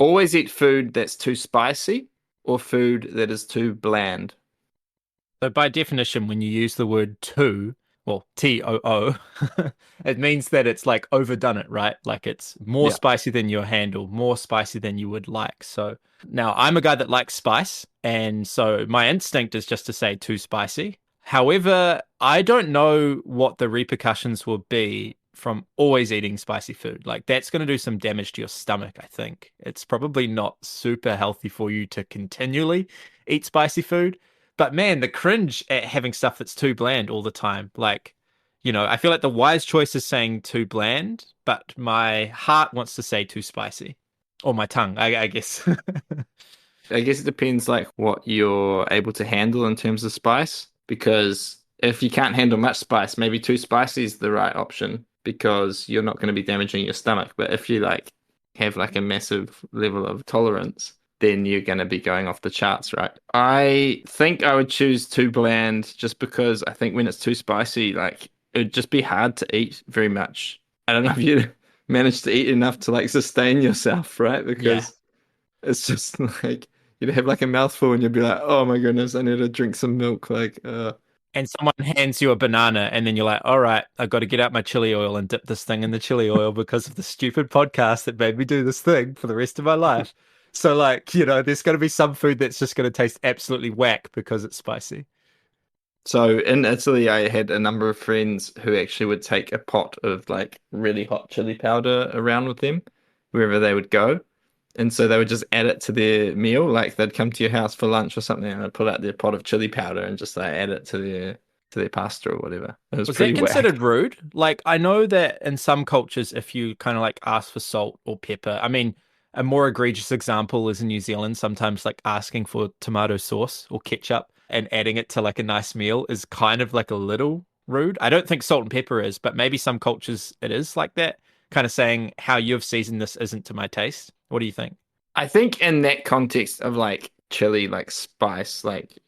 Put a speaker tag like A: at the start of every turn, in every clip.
A: Always eat food that's too spicy or food that is too bland.
B: So by definition, when you use the word too, well, TOO, it means that it's like overdone it, right? Like it's more
A: Yeah.
B: spicy than your handle, more spicy than you would like. So now I'm a guy that likes spice, and so my instinct is just to say too spicy. However, I don't know what the repercussions will be from always eating spicy food. Like that's going to do some damage to your stomach, I think. It's probably not super healthy for you to continually eat spicy food. But man, the cringe at having stuff that's too bland all the time. Like, I feel like the wise choice is saying too bland, but my heart wants to say too spicy. Or my tongue, I guess.
A: I guess it depends like what you're able to handle in terms of spice. Because if you can't handle much spice, maybe too spicy is the right option because you're not going to be damaging your stomach. But if you like have like a massive level of tolerance, then you're going to be going off the charts, right? I think I would choose too bland just because I think when it's too spicy, like it'd just be hard to eat very much. I don't know if you manage to eat enough to like sustain yourself, right?
B: Yeah.
A: Because it's just like you'd have like a mouthful and you'd be like, oh my goodness, I need to drink some milk.
B: And someone hands you a banana, and then you're like, all right, I've got to get out my chili oil and dip this thing in the chili oil because of the stupid podcast that made me do this thing for the rest of my life. So, like, there's going to be some food that's just going to taste absolutely whack because it's spicy.
A: So in Italy, I had a number of friends who actually would take a pot of like really hot chili powder around with them wherever they would go. And so they would just add it to their meal. Like they'd come to your house for lunch or something and they'd pull out their pot of chili powder and just like add it to their pasta or whatever. It was
B: Was that
A: pretty whack.
B: considered rude? Like, I know that in some cultures, if you kind of like ask for salt or pepper, I mean, a more egregious example is in New Zealand, sometimes like asking for tomato sauce or ketchup and adding it to like a nice meal is kind of like a little rude. I don't think salt and pepper is, but maybe some cultures it is like that, kind of saying how you've seasoned this isn't to my taste. What do you think?
A: I think in that context of like chili, like spice, like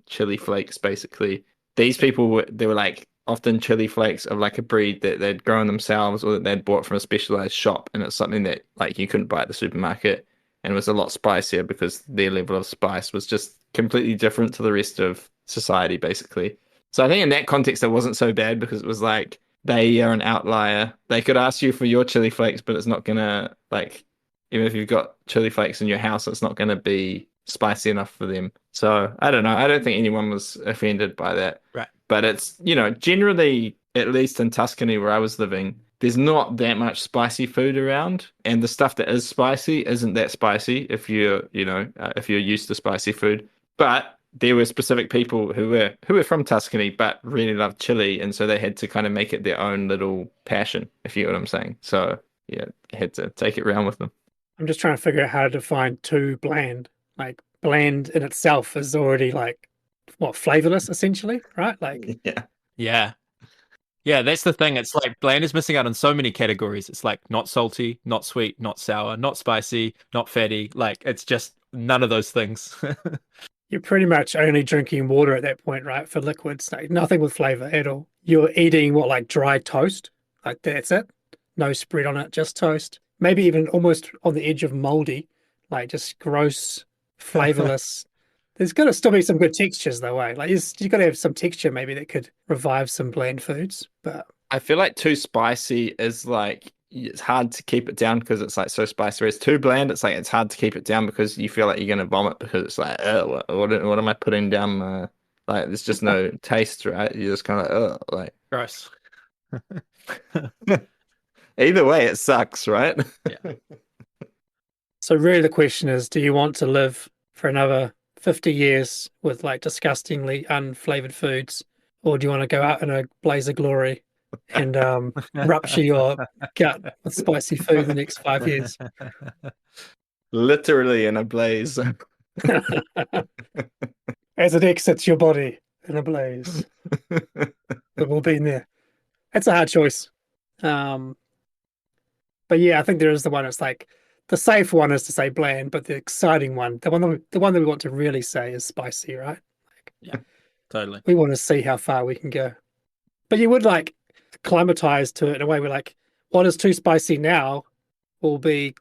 A: chili flakes, basically, these people they were like often chili flakes of like a breed that they'd grown themselves or that they'd bought from a specialized shop, and it's something that like you couldn't buy at the supermarket, and it was a lot spicier because their level of spice was just completely different to the rest of society, basically. So I think in that context, it wasn't so bad because it was like they are an outlier. They could ask you for your chili flakes, but it's not gonna like even if you've got chili flakes in your house, it's not going to be spicy enough for them. So I don't know. I don't think anyone was offended by that.
B: Right.
A: But it's, generally, at least in Tuscany where I was living, there's not that much spicy food around. And the stuff that is spicy isn't that spicy if you're used to spicy food. But there were specific people who were from Tuscany but really loved chili, and so they had to kind of make it their own little passion, if you know what I'm saying. So yeah, had to take it around with them.
C: I'm just trying to figure out how to define too bland. Like bland in itself is already like what flavorless essentially, right? Like
A: Yeah.
B: Yeah. Yeah, that's the thing. It's like bland is missing out on so many categories. It's like not salty, not sweet, not sour, not spicy, not fatty. Like it's just none of those things.
C: you're pretty much only drinking water at that point, right? For liquids, like nothing with flavor at all. You're eating what like dry toast, like that's it. No spread on it, just toast. Maybe even almost on the edge of moldy, like just gross, flavorless. There's got to still be some good textures though, eh? Like you got to have some texture maybe that could revive some bland foods. But
A: I feel like too spicy is like it's hard to keep it down because it's like so spicy. Whereas too bland, it's like it's hard to keep it down because you feel like you're gonna vomit because it's like, what am I putting down? Like there's just no taste, right? You're just kind of like
B: Gross.
A: either way, it sucks, right?
B: Yeah.
C: so really the question is, do you want to live for another 50 years with like disgustingly unflavored foods, or do you want to go out in a blaze of glory and rupture your gut with spicy food the next 5 years?
A: Literally in a blaze.
C: As it exits your body in a blaze. We've all been there. It's a hard choice. Um, but yeah, I think there is the one. It's like the safe one is to say bland, but the exciting one, the one that we want to really say is spicy, right? Like,
B: Yeah, totally.
C: we want to see how far we can go. But you would like climatize to it in a way where like what is too spicy now will be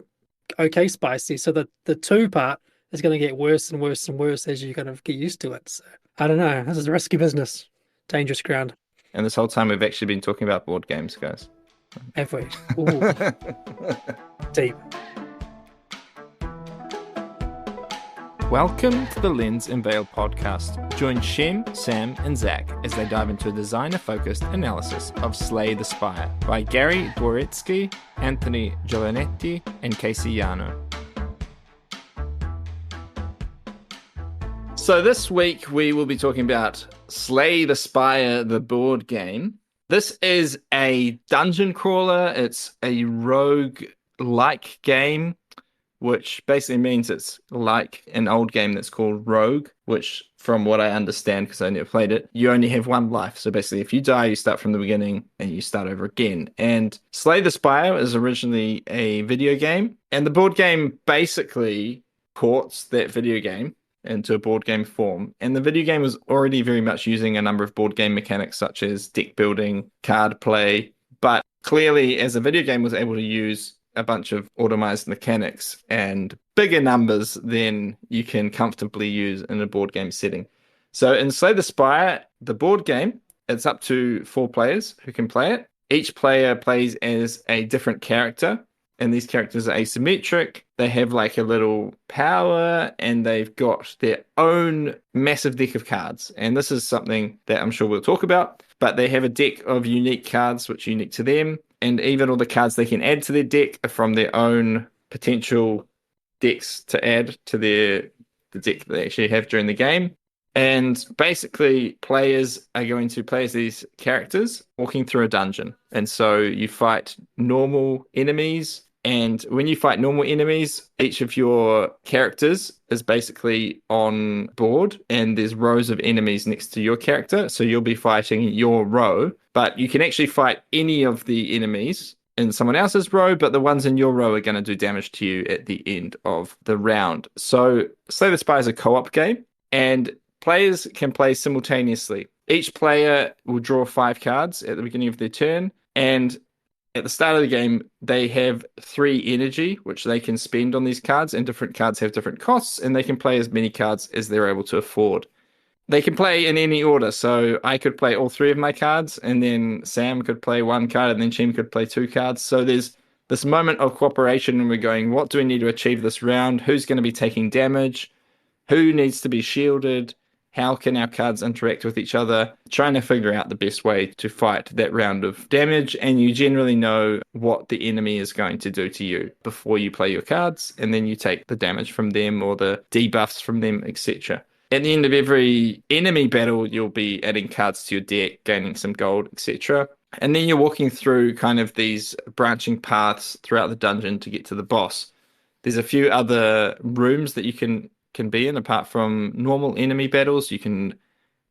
C: okay spicy. So the two part is going to get worse and worse and worse as you kind of get used to it. So I don't know. This is a risky business, dangerous ground.
A: And this whole time we've actually been talking about board games, guys.
C: Have we? Ooh, deep.
A: Welcome to the Lens and Veil podcast. Join Shem, Sam, and Zach as they dive into a designer-focused analysis of Slay the Spire by Gary Dworetsky, Anthony Giovannetti, and Casey Yano. So this week we will be talking about Slay the Spire, the board game. This is a dungeon crawler. It's a rogue-like game, which basically means it's like an old game that's called Rogue, which from what I understand, because I never played it, you only have one life. So basically if you die, you start from the beginning and you start over again. And Slay the Spire is originally a video game, and the board game basically ports that video game into a board game form. And the video game was already very much using a number of board game mechanics such as deck building, card play, but clearly as a video game was able to use a bunch of automized mechanics and bigger numbers than you can comfortably use in a board game setting. So in Slay the Spire, the board game, it's up to 4 players who can play it. Each player plays as a different character, and these characters are asymmetric. They have like a little power, and they've got their own massive deck of cards. And this is something that I'm sure we'll talk about, but they have a deck of unique cards which are unique to them. And even all the cards they can add to their deck are from their own potential decks to add to the deck that they actually have during the game. And basically, players are going to play as these characters walking through a dungeon. And so you fight normal enemies. And when you fight normal enemies, each of your characters is basically on board, and there's rows of enemies next to your character. So you'll be fighting your row, but you can actually fight any of the enemies in someone else's row, but the ones in your row are going to do damage to you at the end of the round. So Slay the Spire is a co-op game, and players can play simultaneously. Each player will draw 5 cards at the beginning of their turn, and at the start of the game, they have 3 energy, which they can spend on these cards, and different cards have different costs, and they can play as many cards as they're able to afford. They can play in any order, so I could play all 3 of my cards, and then Sam could play 1 card, and then Shem could play 2 cards. So there's this moment of cooperation, and we're going, what do we need to achieve this round? Who's going to be taking damage? Who needs to be shielded? How can our cards interact with each other? Trying to figure out the best way to fight that round of damage. And you generally know what the enemy is going to do to you before you play your cards. And then you take the damage from them or the debuffs from them, etc. At the end of every enemy battle, you'll be adding cards to your deck, gaining some gold, etc. And then you're walking through kind of these branching paths throughout the dungeon to get to the boss. There's a few other rooms that you can be in apart from normal enemy battles. You can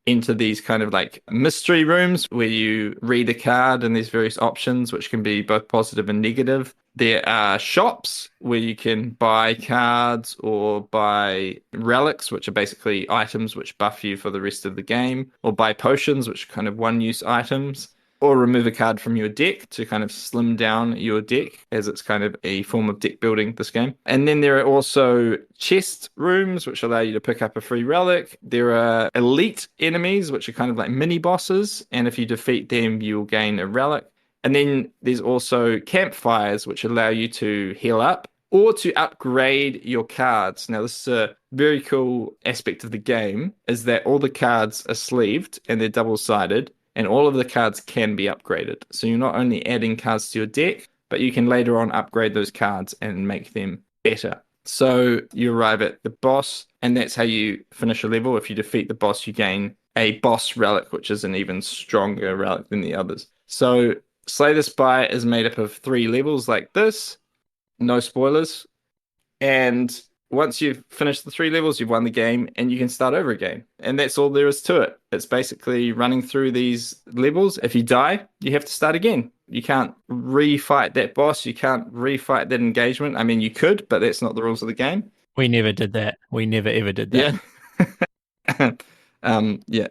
A: enter these kind of like mystery rooms where you read a card and there's various options which can be both positive and negative. There are shops where you can buy cards or buy relics, which are basically items which buff you for the rest of the game, or buy potions, which are kind of one-use items, or remove a card from your deck to kind of slim down your deck, as it's kind of a form of deck building, this game. And then there are also chest rooms, which allow you to pick up a free relic. There are elite enemies, which are kind of like mini bosses, and if you defeat them, you'll gain a relic. And then there's also campfires, which allow you to heal up or to upgrade your cards. Now, this is a very cool aspect of the game, is that all the cards are sleeved and they're double-sided, and all of the cards can be upgraded. So you're not only adding cards to your deck, but you can later on upgrade those cards and make them better. So you arrive at the boss, and that's how you finish a level. If you defeat the boss, you gain a boss relic, which is an even stronger relic than the others. So Slay the Spire is made up of 3 levels like this. No spoilers. And once you've finished the 3 levels, you've won the game, and you can start over again. And that's all there is to it. It's basically running through these levels. If you die, you have to start again. You can't refight that boss. You can't refight that engagement. I mean, you could, but that's not the rules of the game.
B: We never did that. We never ever did that.
A: Yeah. Yeah.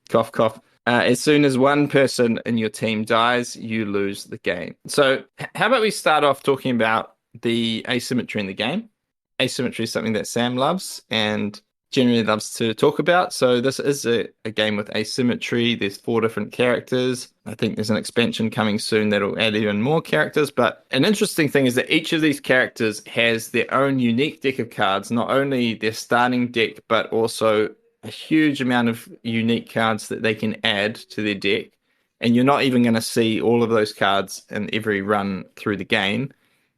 A: Cough, cough. As soon as one person in your team dies, you lose the game. So how about we start off talking about the asymmetry in the game. Asymmetry is something that Sam loves and generally loves to talk about. So this is a game with asymmetry. There's 4 different characters. I think there's an expansion coming soon that'll add even more characters. But an interesting thing is that each of these characters has their own unique deck of cards, not only their starting deck, but also a huge amount of unique cards that they can add to their deck. And you're not even going to see all of those cards in every run through the game.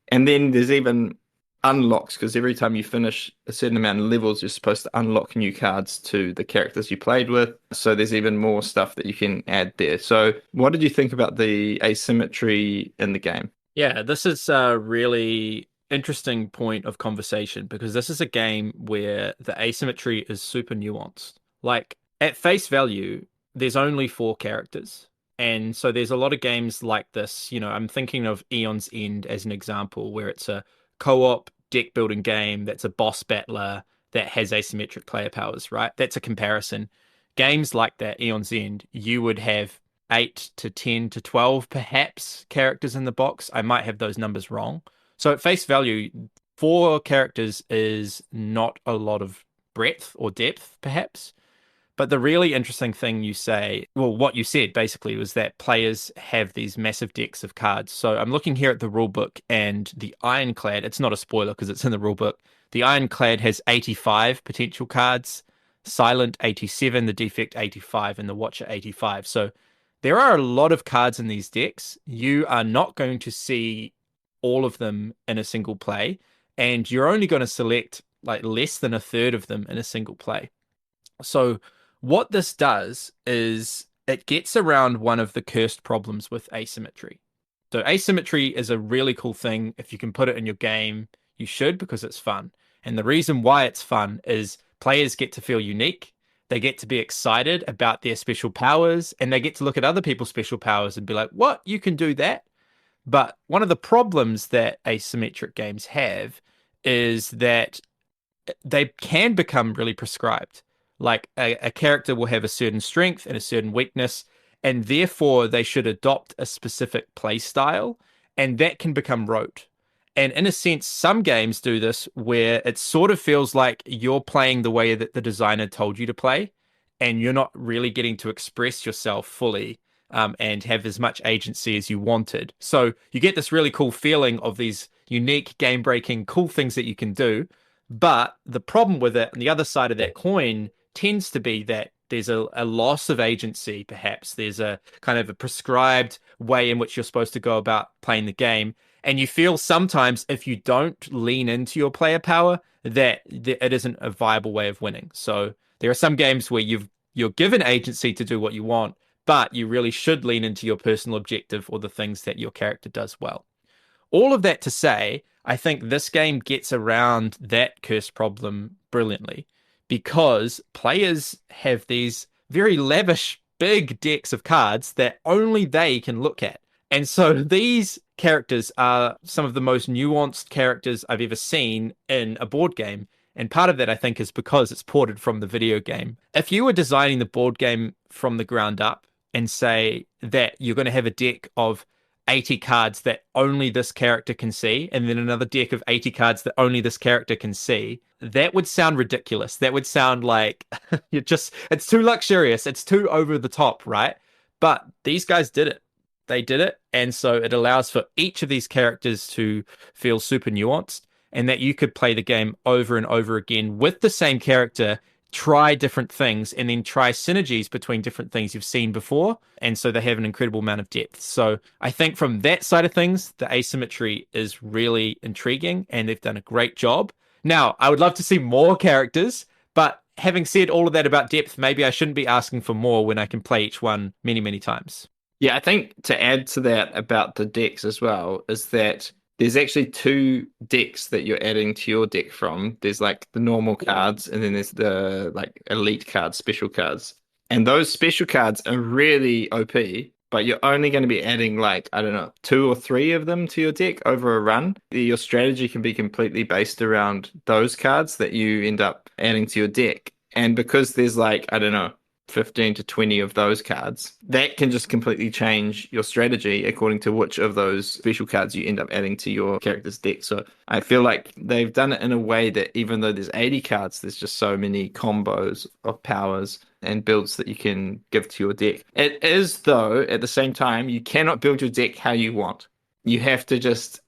A: And then there's even unlocks, because every time you finish a certain amount of levels, you're supposed to unlock new cards to the characters you played with. So there's even more stuff that you can add there. So what did you think about the asymmetry in the game?
B: Yeah, this is a really interesting point of conversation because this is a game where the asymmetry is super nuanced. Like, at face value, there's only 4 characters. And so there's a lot of games like this. You know, I'm thinking of Eon's End as an example, where it's a co-op deck building game that's a boss battler that has asymmetric player powers, right? That's a comparison. Games like that, Eon's End, you would have 8 to 10 to 12 perhaps characters in the box. I might have those numbers wrong. So at face value, 4 characters is not a lot of breadth or depth, perhaps. But the really interesting thing you say, well, what you said basically was that players have these massive decks of cards. So I'm looking here at the rulebook, and the Ironclad, it's not a spoiler because it's in the rulebook. The Ironclad has 85 potential cards, Silent 87, the Defect 85, and the Watcher 85. So there are a lot of cards in these decks. You are not going to see all of them in a single play, and you're only going to select like less than a third of them in a single play. So what this does is it gets around one of the cursed problems with asymmetry. So asymmetry is a really cool thing. If you can put it in your game, you should, because it's fun. And the reason why it's fun is players get to feel unique. They get to be excited about their special powers, and they get to look at other people's special powers and be like, what? You can do that? But one of the problems that asymmetric games have is that they can become really prescribed. Like a character will have a certain strength and a certain weakness, and therefore they should adopt a specific play style, and that can become rote. And in a sense, some games do this where it sort of feels like you're playing the way that the designer told you to play, and you're not really getting to express yourself fully and have as much agency as you wanted. So you get this really cool feeling of these unique, game-breaking, cool things that you can do. But the problem with it, on the other side of that coin, tends to be that there's a loss of agency, perhaps. There's a kind of a prescribed way in which you're supposed to go about playing the game. And you feel sometimes if you don't lean into your player power, that it isn't a viable way of winning. So there are some games where you're given agency to do what you want, but you really should lean into your personal objective or the things that your character does well. All of that to say, I think this game gets around that cursed problem brilliantly, because players have these very lavish, big decks of cards that only they can look at. And so these characters are some of the most nuanced characters I've ever seen in a board game. And part of that, I think, is because it's ported from the video game. If you were designing the board game from the ground up and say that you're going to have a deck of 80 cards that only this character can see, and then another deck of 80 cards that only this character can see, that would sound ridiculous. That would sound like it's too luxurious. It's too over the top, right? But these guys did it. They did it. And so it allows for each of these characters to feel super nuanced, and that you could play the game over and over again with the same character, try different things, and then try synergies between different things you've seen before. And so they have an incredible amount of depth. So I think from that side of things, the asymmetry is really intriguing, and they've done a great job. Now, I would love to see more characters, but having said all of that about depth, maybe I shouldn't be asking for more when I can play each one many, many times.
A: Yeah, I think to add to that about the decks as well is that there's actually 2 decks that you're adding to your deck from. There's like the normal cards, and then there's the like elite cards, special cards. And those special cards are really OP, but you're only going to be adding like, I don't know, 2 or 3 of them to your deck over a run. Your strategy can be completely based around those cards that you end up adding to your deck. And because there's like, I don't know, 15 to 20 of those cards, that can just completely change your strategy according to which of those special cards you end up adding to your character's deck. So I feel like they've done it in a way that even though there's 80 cards, there's just so many combos of powers and builds that you can give to your deck. It is, though, at the same time, you cannot build your deck how you want. You have to just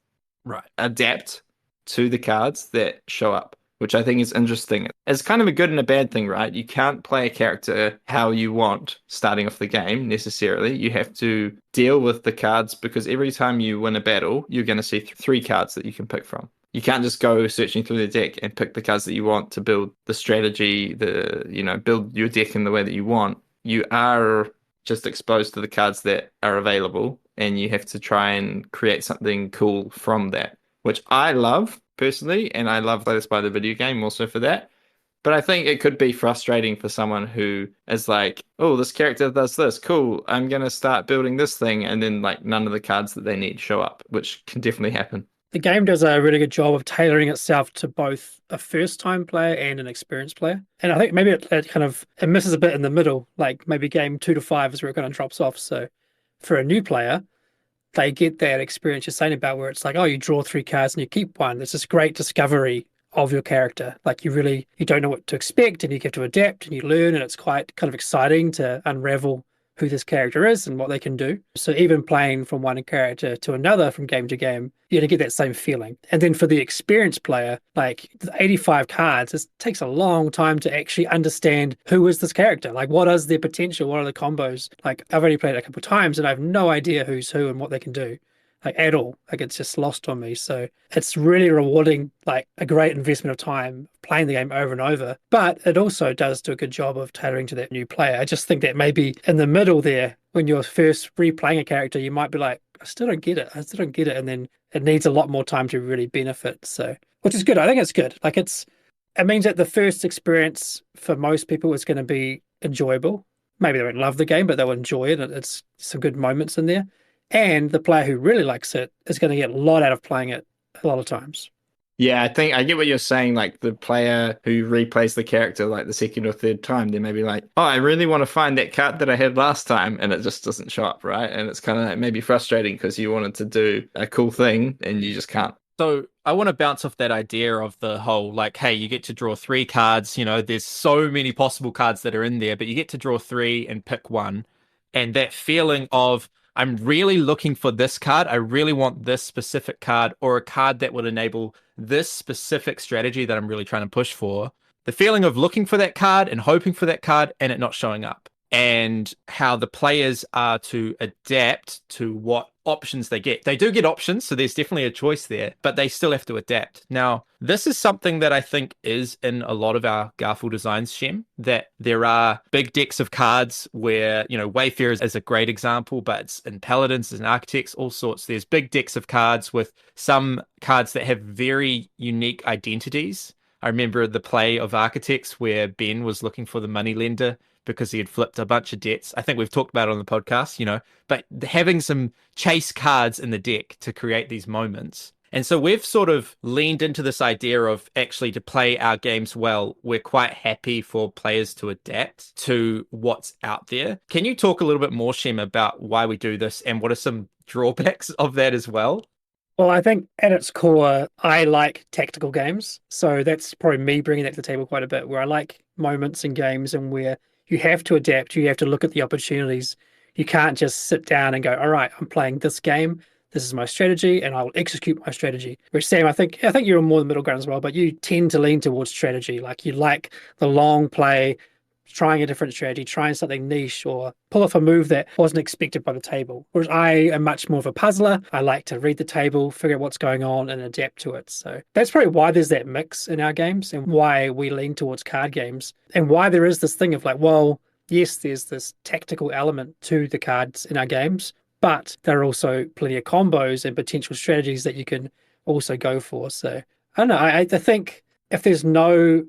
A: adapt to the cards that show up, which I think is interesting. It's kind of a good and a bad thing, right? You can't play a character how you want starting off the game necessarily. You have to deal with the cards because every time you win a battle, you're going to see three cards that you can pick from. You can't just go searching through the deck and pick the cards that you want to build the strategy, build your deck in the way that you want. You are just exposed to the cards that are available, and you have to try and create something cool from that, which I love personally, and I love Slay the Spire the video game also for that. But I think it could be frustrating for someone who is like, oh, this character does this, cool, I'm going to start building this thing, and then like none of the cards that they need show up, which can definitely happen.
C: The game does a really good job of tailoring itself to both a first-time player and an experienced player. And I think maybe it misses a bit in the middle, like maybe game 2 to 5 is where it kind of drops off. So for a new player, they get that experience you're saying about where it's like, oh, you draw 3 cards and you keep one. It's this great discovery of your character. Like you don't know what to expect and you get to adapt and you learn, and it's quite kind of exciting to unravel who this character is and what they can do. So even playing from one character to another from game to game, you're going to get that same feeling. And then for the experienced player, like the 85 cards, it takes a long time to actually understand who is this character. Like what is their potential? What are the combos? Like I've only played it a couple of times and I have no idea who's who and what they can do. Like at all. Like it's just lost on me. So it's really rewarding, like a great investment of time playing the game over and over. But it also does do a good job of tailoring to that new player. I just think that maybe in the middle there, when you're first replaying a character, you might be like, I still don't get it. And then it needs a lot more time to really benefit. So, which is good. I think it's good. Like it means that the first experience for most people is going to be enjoyable. Maybe they won't love the game, but they'll enjoy it. It's some good moments in there. And the player who really likes it is going to get a lot out of playing it a lot of times.
A: Yeah, I think I get what you're saying. Like the player who replays the character like the second or third time, they may be like, oh, I really want to find that card that I had last time, and it just doesn't show up, right? And it's kind of like maybe frustrating because you wanted to do a cool thing and you just can't.
B: So I want to bounce off that idea of the whole, like, hey, you get to draw 3 cards. There's so many possible cards that are in there, but you get to draw 3 and pick one. And that feeling of, I'm really looking for this card. I really want this specific card, or a card that would enable this specific strategy that I'm really trying to push for. The feeling of looking for that card and hoping for that card and it not showing up. And how the players are to adapt to what options they get. They do get options, so there's definitely a choice there, but they still have to adapt. Now, this is something that I think is in a lot of our Garfield designs, Shem, that there are big decks of cards where, Wayfarers is a great example, but it's in Paladins and Architects, all sorts. There's big decks of cards with some cards that have very unique identities. I remember the play of Architects where Ben was looking for the moneylender because he had flipped a bunch of debts. I think we've talked about it on the podcast, but having some chase cards in the deck to create these moments. And so we've sort of leaned into this idea of actually, to play our games well, we're quite happy for players to adapt to what's out there. Can you talk a little bit more, Shem, about why we do this and what are some drawbacks of that as well?
C: Well, I think at its core, I like tactical games. So that's probably me bringing that to the table quite a bit, where I like moments in games and where you have to adapt. You have to look at the opportunities. You can't just sit down and go, all right, I'm playing this game. This is my strategy, and I'll execute my strategy. Which, Sam, I think you're more the middle ground as well, but you tend to lean towards strategy. Like you like the long play, trying a different strategy, trying something niche, or pull off a move that wasn't expected by the table. Whereas I am much more of a puzzler. I like to read the table, figure out what's going on, and adapt to it. So that's probably why there's that mix in our games and why we lean towards card games, and why there is this thing of like, well, yes, there's this tactical element to the cards in our games, but there are also plenty of combos and potential strategies that you can also go for. So I don't know. I think if there's no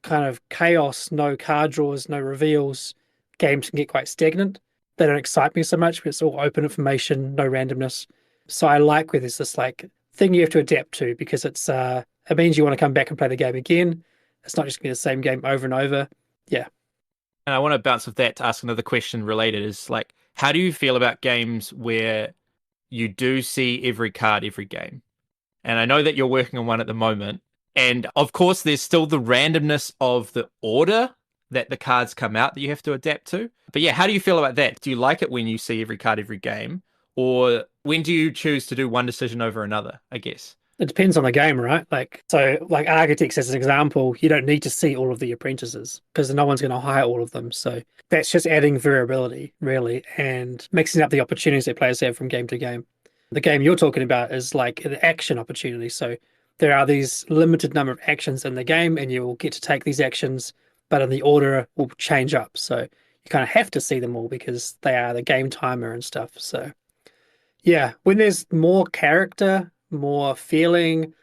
C: kind of chaos, no card draws, no reveals, games can get quite stagnant. They don't excite me so much because it's all open information, no randomness. So I like where there's this like thing you have to adapt to, because it means you want to come back and play the game again. It's not just going to be the same game over and over. Yeah.
B: And I want to bounce off that to ask another question related is like, how do you feel about games where you do see every card every game? And I know that you're working on one at the moment. And of course, there's still the randomness of the order that the cards come out that you have to adapt to. But yeah, how do you feel about that? Do you like it when you see every card every game? Or when do you choose to do one decision over another, I guess?
C: It depends on the game, right? Like architects as an example, you don't need to see all of the apprentices because no one's going to hire all of them. So that's just adding variability, really, and mixing up the opportunities that players have from game to game. The game you're talking about is like an action opportunity. So there are these limited number of actions in the game, and you will get to take these actions, but in the order will change up. So you kind of have to see them all because they are the game timer and stuff. So yeah, when there's more character, more feeling,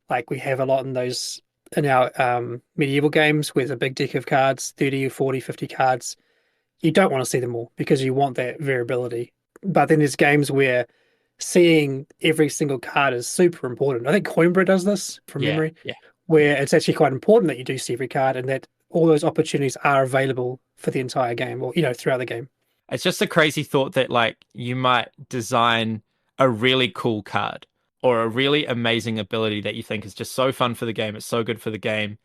C: like we have a lot in those in our medieval games with a big deck of cards, 30, 40, 50 cards, you don't want to see them all because you want that variability. But then there's games where seeing every single card is super important. I think Coimbra does this from
B: Yeah,
C: memory,
B: yeah.
C: where it's actually quite important that you do see every card and that all those opportunities are available for the entire game or, throughout the game.
B: It's just a crazy thought that like you might design a really cool card or a really amazing ability that you think is just so fun for the game, it's so good for the game,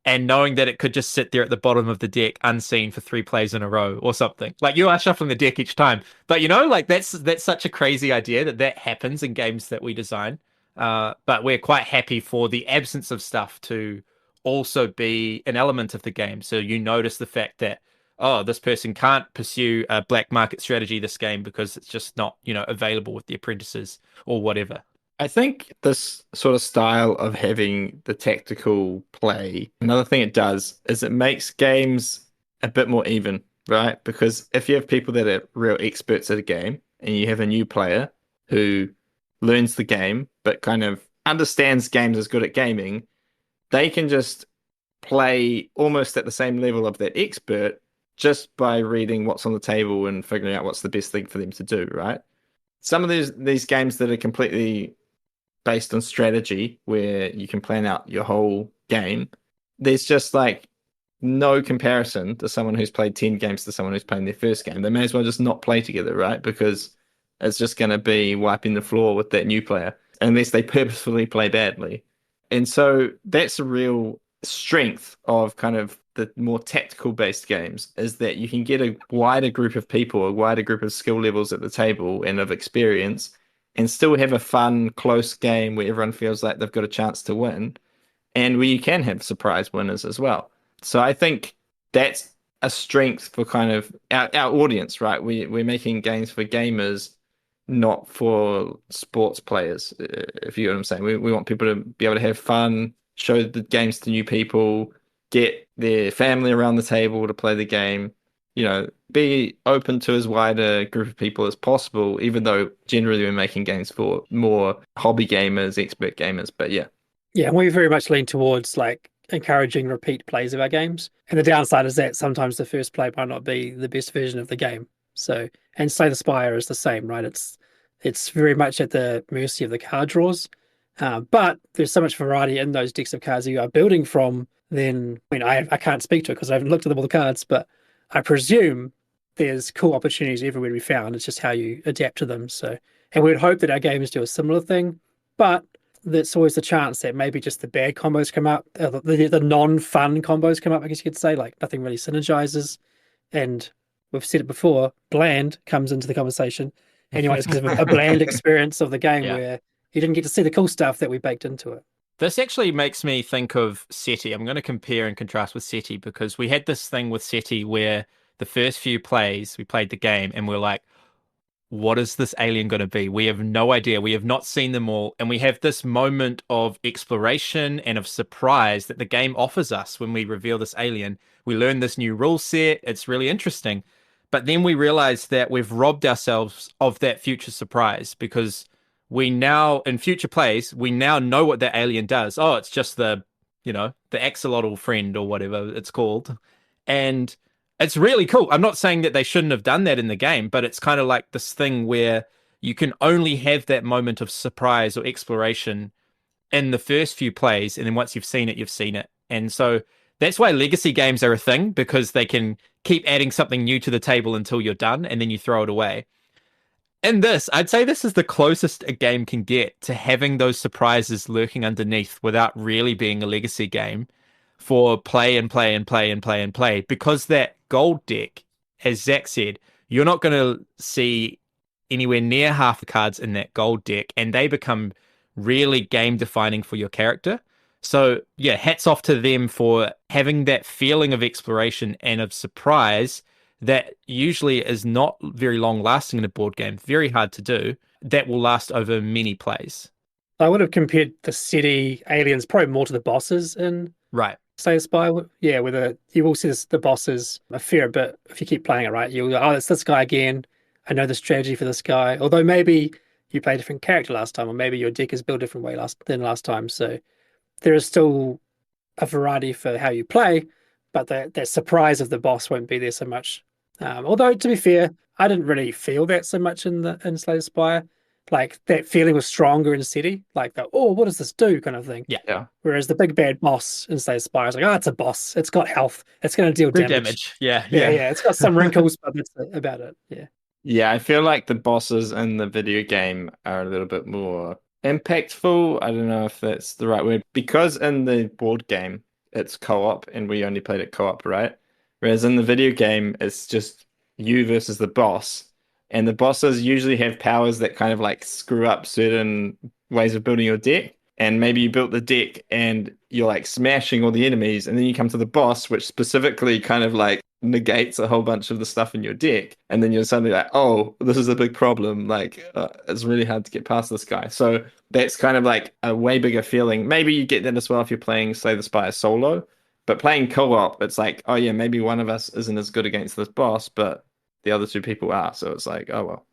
B: and knowing that it could just sit there at the bottom of the deck unseen for 3 plays in a row or something. Like you are shuffling the deck each time. But like that's such a crazy idea that happens in games that we design. But we're quite happy for the absence of stuff to also be an element of the game. So you notice the fact that, oh, this person can't pursue a black market strategy this game because it's just not, available with the apprentices or whatever.
A: I think this sort of style of having the tactical play, another thing it does is it makes games a bit more even, right? Because if you have people that are real experts at a game and you have a new player who learns the game but kind of understands games as good at gaming, they can just play almost at the same level of that expert just by reading what's on the table and figuring out what's the best thing for them to do, right? Some of these games that are completely based on strategy where you can plan out your whole game, there's just like no comparison to someone who's played 10 games to someone who's playing their first game. They may as well just not play together, right? Because it's just going to be wiping the floor with that new player unless they purposefully play badly. And so that's a real strength of kind of the more tactical based games, is that you can get a wider group of people, a wider group of skill levels at the table and of experience, and still have a fun, close game where everyone feels like they've got a chance to win, and where you can have surprise winners as well. So I think that's a strength for kind of our audience, right? We're making games for gamers, not for sports players, if you know what I'm saying. We want people to be able to have fun, show the games to new people, get their family around the table to play the game, be open to as wide a group of people as possible, even though generally we're making games for more hobby gamers, expert gamers. But yeah.
C: Yeah, we very much lean towards like encouraging repeat plays of our games. And the downside is that sometimes the first play might not be the best version of the game. So, and Slay the Spire is the same, right? It's very much at the mercy of the card draws. But there's so much variety in those decks of cards that you are building from. Then, I can't speak to it because I haven't looked at all the cards, but I presume there's cool opportunities everywhere to be found. It's just how you adapt to them. So, and we'd hope that our games do a similar thing, but there's always the chance that maybe just the bad combos come up, the non-fun combos come up, I guess you could say, like nothing really synergizes. And we've said it before, bland comes into the conversation. And you might just give a bland experience of the game where you didn't get to see the cool stuff that we baked into it.
B: This actually makes me think of SETI. I'm going to compare and contrast with SETI because we had this thing with SETI where the first few plays, we played the game and we're like, what is this alien going to be? We have no idea. We have not seen them all. And we have this moment of exploration and of surprise that the game offers us when we reveal this alien. We learn this new rule set. It's really interesting. But then we realize that we've robbed ourselves of that future surprise because we now, in future plays, we now know what that alien does. Oh, it's just the axolotl friend or whatever it's called. And it's really cool. I'm not saying that they shouldn't have done that in the game, but it's kind of like this thing where you can only have that moment of surprise or exploration in the first few plays. And then once you've seen it, you've seen it. And so That's why legacy games are a thing, because they can keep adding something new to the table until you're done, and then you throw it away. And this, I'd say this is the closest a game can get to having those surprises lurking underneath without really being a legacy game for play and play and play and play and play. Because that gold deck, as Zach said, you're not going to see anywhere near half the cards in that gold deck, and they become really game defining for your character. So yeah, hats off to them for having that feeling of exploration and of surprise that usually is not very long lasting in a board game, very hard to do, that will last over many plays.
C: I would have compared the city aliens probably more to the bosses in
B: Right.
C: Slay the Spire. Yeah, where you will see the bosses a fair bit if you keep playing it, right? You'll go, oh, it's this guy again. I know the strategy for this guy. Although maybe you played a different character last time, or maybe your deck is built a different way than last time. So there is still a variety for how you play, but the surprise of the boss won't be there so much. Although, to be fair, I didn't really feel that so much in Slay the Spire. Like, that feeling was stronger in City. Like, oh, what does this do kind of thing.
B: Yeah.
C: Whereas the big bad boss in Slay the Spire is like, oh, it's a boss. It's got health. It's going to deal damage.
B: Yeah.
C: It's got some wrinkles, but that's about it. Yeah.
A: Yeah, I feel like the bosses in the video game are a little bit more impactful. I don't know if that's the right word. Because in the board game, it's co-op, and we only played it co-op, right? Whereas in the video game, it's just you versus the boss. And the bosses usually have powers that kind of like screw up certain ways of building your deck. And maybe you built the deck and you're like smashing all the enemies, and then you come to the boss, which specifically kind of like negates a whole bunch of the stuff in your deck. And then you're suddenly like, oh, this is a big problem. Like, it's really hard to get past this guy. So that's kind of like a way bigger feeling. Maybe you get that as well if you're playing Slay the Spire solo. But playing co-op, it's like, oh yeah, maybe one of us isn't as good against this boss, but the other two people are. So it's like, oh well,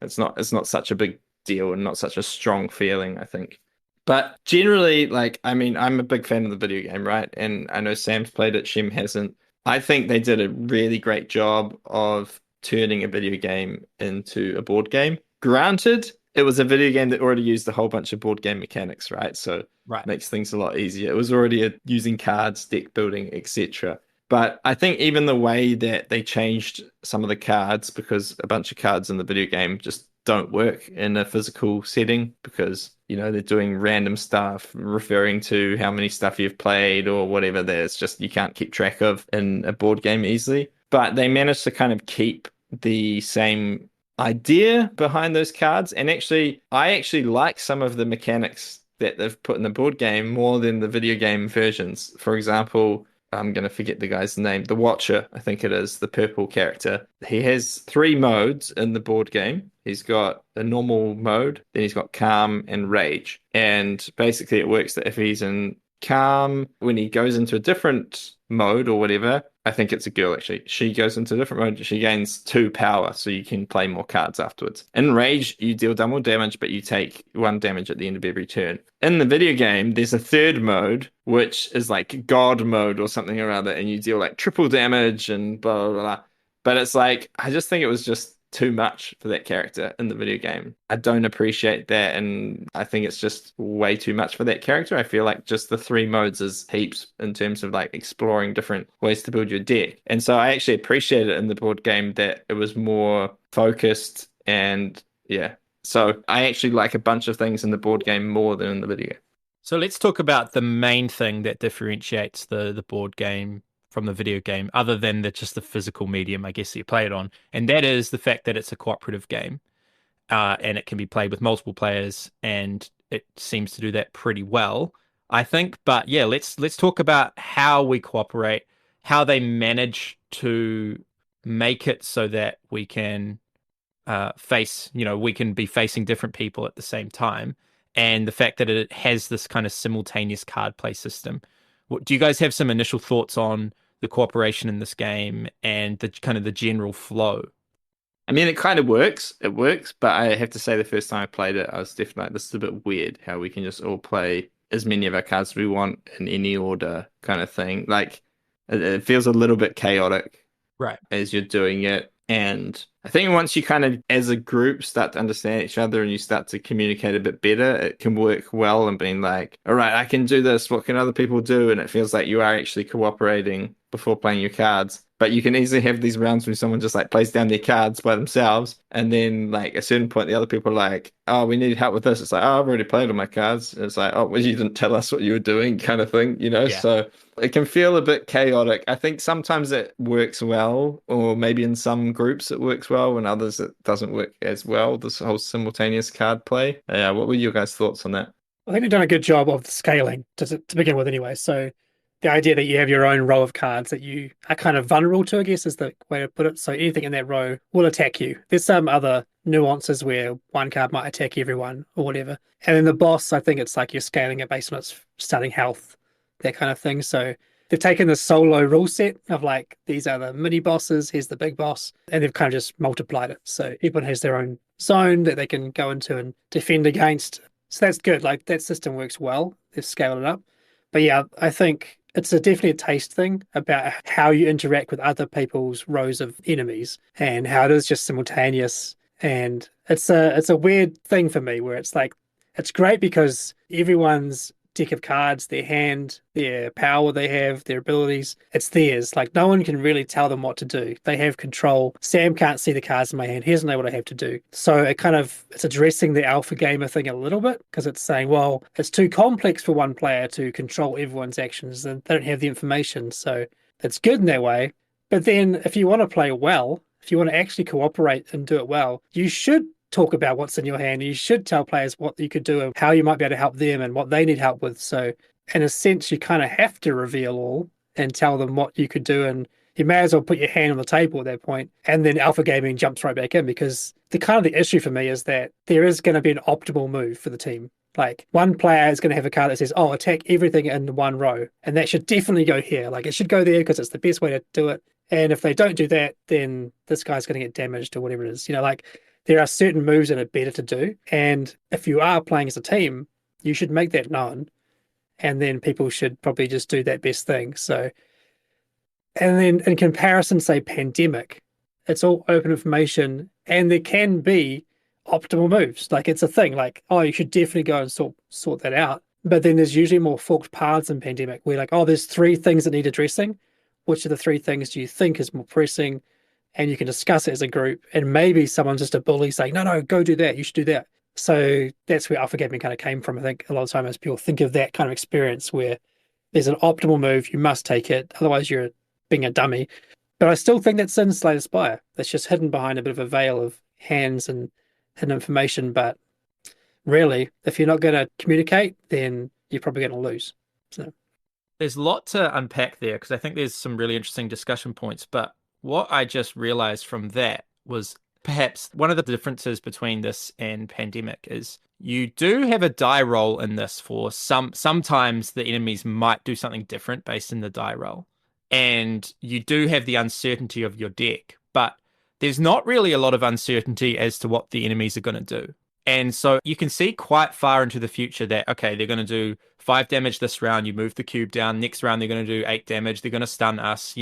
A: it's not such a big deal and not such a strong feeling, I think. But generally, like, I mean, I'm a big fan of the video game, right? And I know Sam's played it, Shem hasn't. I think they did a really great job of turning a video game into a board game. Granted, it was a video game that already used a whole bunch of board game mechanics, right? So
B: Right.
A: makes things a lot easier. It was already using cards, deck building, etc. But I think even the way that they changed some of the cards, because a bunch of cards in the video game just don't work in a physical setting, because they're doing random stuff, referring to how many stuff you've played or whatever. There's just you can't keep track of in a board game easily. But they managed to kind of keep the same idea behind those cards. And I actually like some of the mechanics that they've put in the board game more than the video game versions. For example, I'm going to forget the guy's name. The Watcher, I think it is, the purple character. He has 3 modes in the board game. He's got a normal mode, then he's got calm and rage. And basically it works that if he's in calm, when he goes into a different mode or whatever, I think it's a girl actually, she goes into a different mode, she gains 2 power, so you can play more cards afterwards. In rage, you deal double damage, but you take 1 damage at the end of every turn. In the video game, there's a third mode, which is like God mode or something or other, and you deal like triple damage and blah, blah, blah. But it's like, I just think it was just too much for that character in the video game. I don't appreciate that, and I think it's just way too much for that character. I feel like just the 3 modes is heaps in terms of like exploring different ways to build your deck. And so I actually appreciate it in the board game that it was more focused, and yeah. So I actually like a bunch of things in the board game more than in the video game.
B: So let's talk about the main thing that differentiates the board game from the video game, other than just the physical medium, I guess, that you play it on. And that is the fact that it's a cooperative game, and it can be played with multiple players, and it seems to do that pretty well, I think. But yeah, let's talk about how we cooperate, how they manage to make it so that we can we can be facing different people at the same time, and the fact that it has this kind of simultaneous card play system. Do you guys have some initial thoughts on the cooperation in this game and the kind of the general flow?
A: I mean, it kind of works. It works, but I have to say the first time I played it, I was definitely like, this is a bit weird how we can just all play as many of our cards as we want in any order kind of thing. Like, it feels a little bit chaotic
B: right,
A: as you're doing it. And I think once you kind of, as a group, start to understand each other and you start to communicate a bit better, it can work well and being like, all right, I can do this. What can other people do? And it feels like you are actually cooperating before playing your cards. But you can easily have these rounds when someone just like plays down their cards by themselves. And then like at a certain point, the other people are like, oh, we need help with this. It's like, oh, I've already played all my cards. It's like, oh, well, you didn't tell us what you were doing kind of thing, you know?
B: Yeah.
A: So it can feel a bit chaotic. I think sometimes it works well, or maybe in some groups it works well, and others it doesn't work as well, this whole simultaneous card play. Yeah, what were your guys' thoughts on that?
C: I think they've done a good job of scaling to begin with anyway. So the idea that you have your own row of cards that you are kind of vulnerable to, I guess, is the way to put it. So anything in that row will attack you. There's some other nuances where one card might attack everyone or whatever. And then the boss, I think it's like you're scaling it based on its starting health, that kind of thing. So they've taken the solo rule set of like, these are the mini bosses, here's the big boss, and they've kind of just multiplied it. So everyone has their own zone that they can go into and defend against. So that's good. Like that system works well. They've scaled it up. But yeah, I think it's definitely a taste thing about how you interact with other people's rows of enemies and how it is just simultaneous. And it's a weird thing for me where it's like, it's great because everyone's deck of cards, their hand, their power they have, their abilities, it's theirs. Like no one can really tell them what to do. They have control. Sam can't see the cards in my hand. He doesn't know what I have to do. So it's addressing the alpha gamer thing a little bit because it's saying, well, it's too complex for one player to control everyone's actions and they don't have the information. So it's good in that way. But then if you want to play well, if you want to actually cooperate and do it well, you should talk about what's in your hand. You should tell players what you could do and how you might be able to help them and what they need help with. So in a sense, you kind of have to reveal all and tell them what you could do. And you may as well put your hand on the table at that point. And then alpha gaming jumps right back in because the issue for me is that there is going to be an optimal move for the team. Like one player is going to have a card that says, oh, attack everything in one row. And that should definitely go here. Like it should go there because it's the best way to do it. And if they don't do that, then this guy's going to get damaged or whatever it is. Like there are certain moves that are better to do. And if you are playing as a team, you should make that known. And then people should probably just do that best thing. So, and then in comparison, say pandemic, it's all open information and there can be optimal moves. Like it's a thing like, oh, you should definitely go and sort that out. But then there's usually more forked paths in pandemic where like, oh, there's 3 things that need addressing. Which of the 3 things do you think is more pressing? And you can discuss it as a group. And maybe someone's just a bully saying, no, go do that. You should do that. So that's where alpha gaming kind of came from. I think a lot of times people think of that kind of experience where there's an optimal move, you must take it. Otherwise you're being a dummy. But I still think that's in Slay the Spire. That's just hidden behind a bit of a veil of hands and hidden information. But really, if you're not going to communicate, then you're probably going to lose. So
B: there's a lot to unpack there because I think there's some really interesting discussion points. But what I just realized from that was perhaps one of the differences between this and pandemic is you do have a die roll in this for sometimes the enemies might do something different based in the die roll. And you do have the uncertainty of your deck, but there's not really a lot of uncertainty as to what the enemies are going to do. And so you can see quite far into the future that, okay, they're going to do 5 damage this round. You move the cube down. Next round, they're going to do 8 damage. They're going to stun us,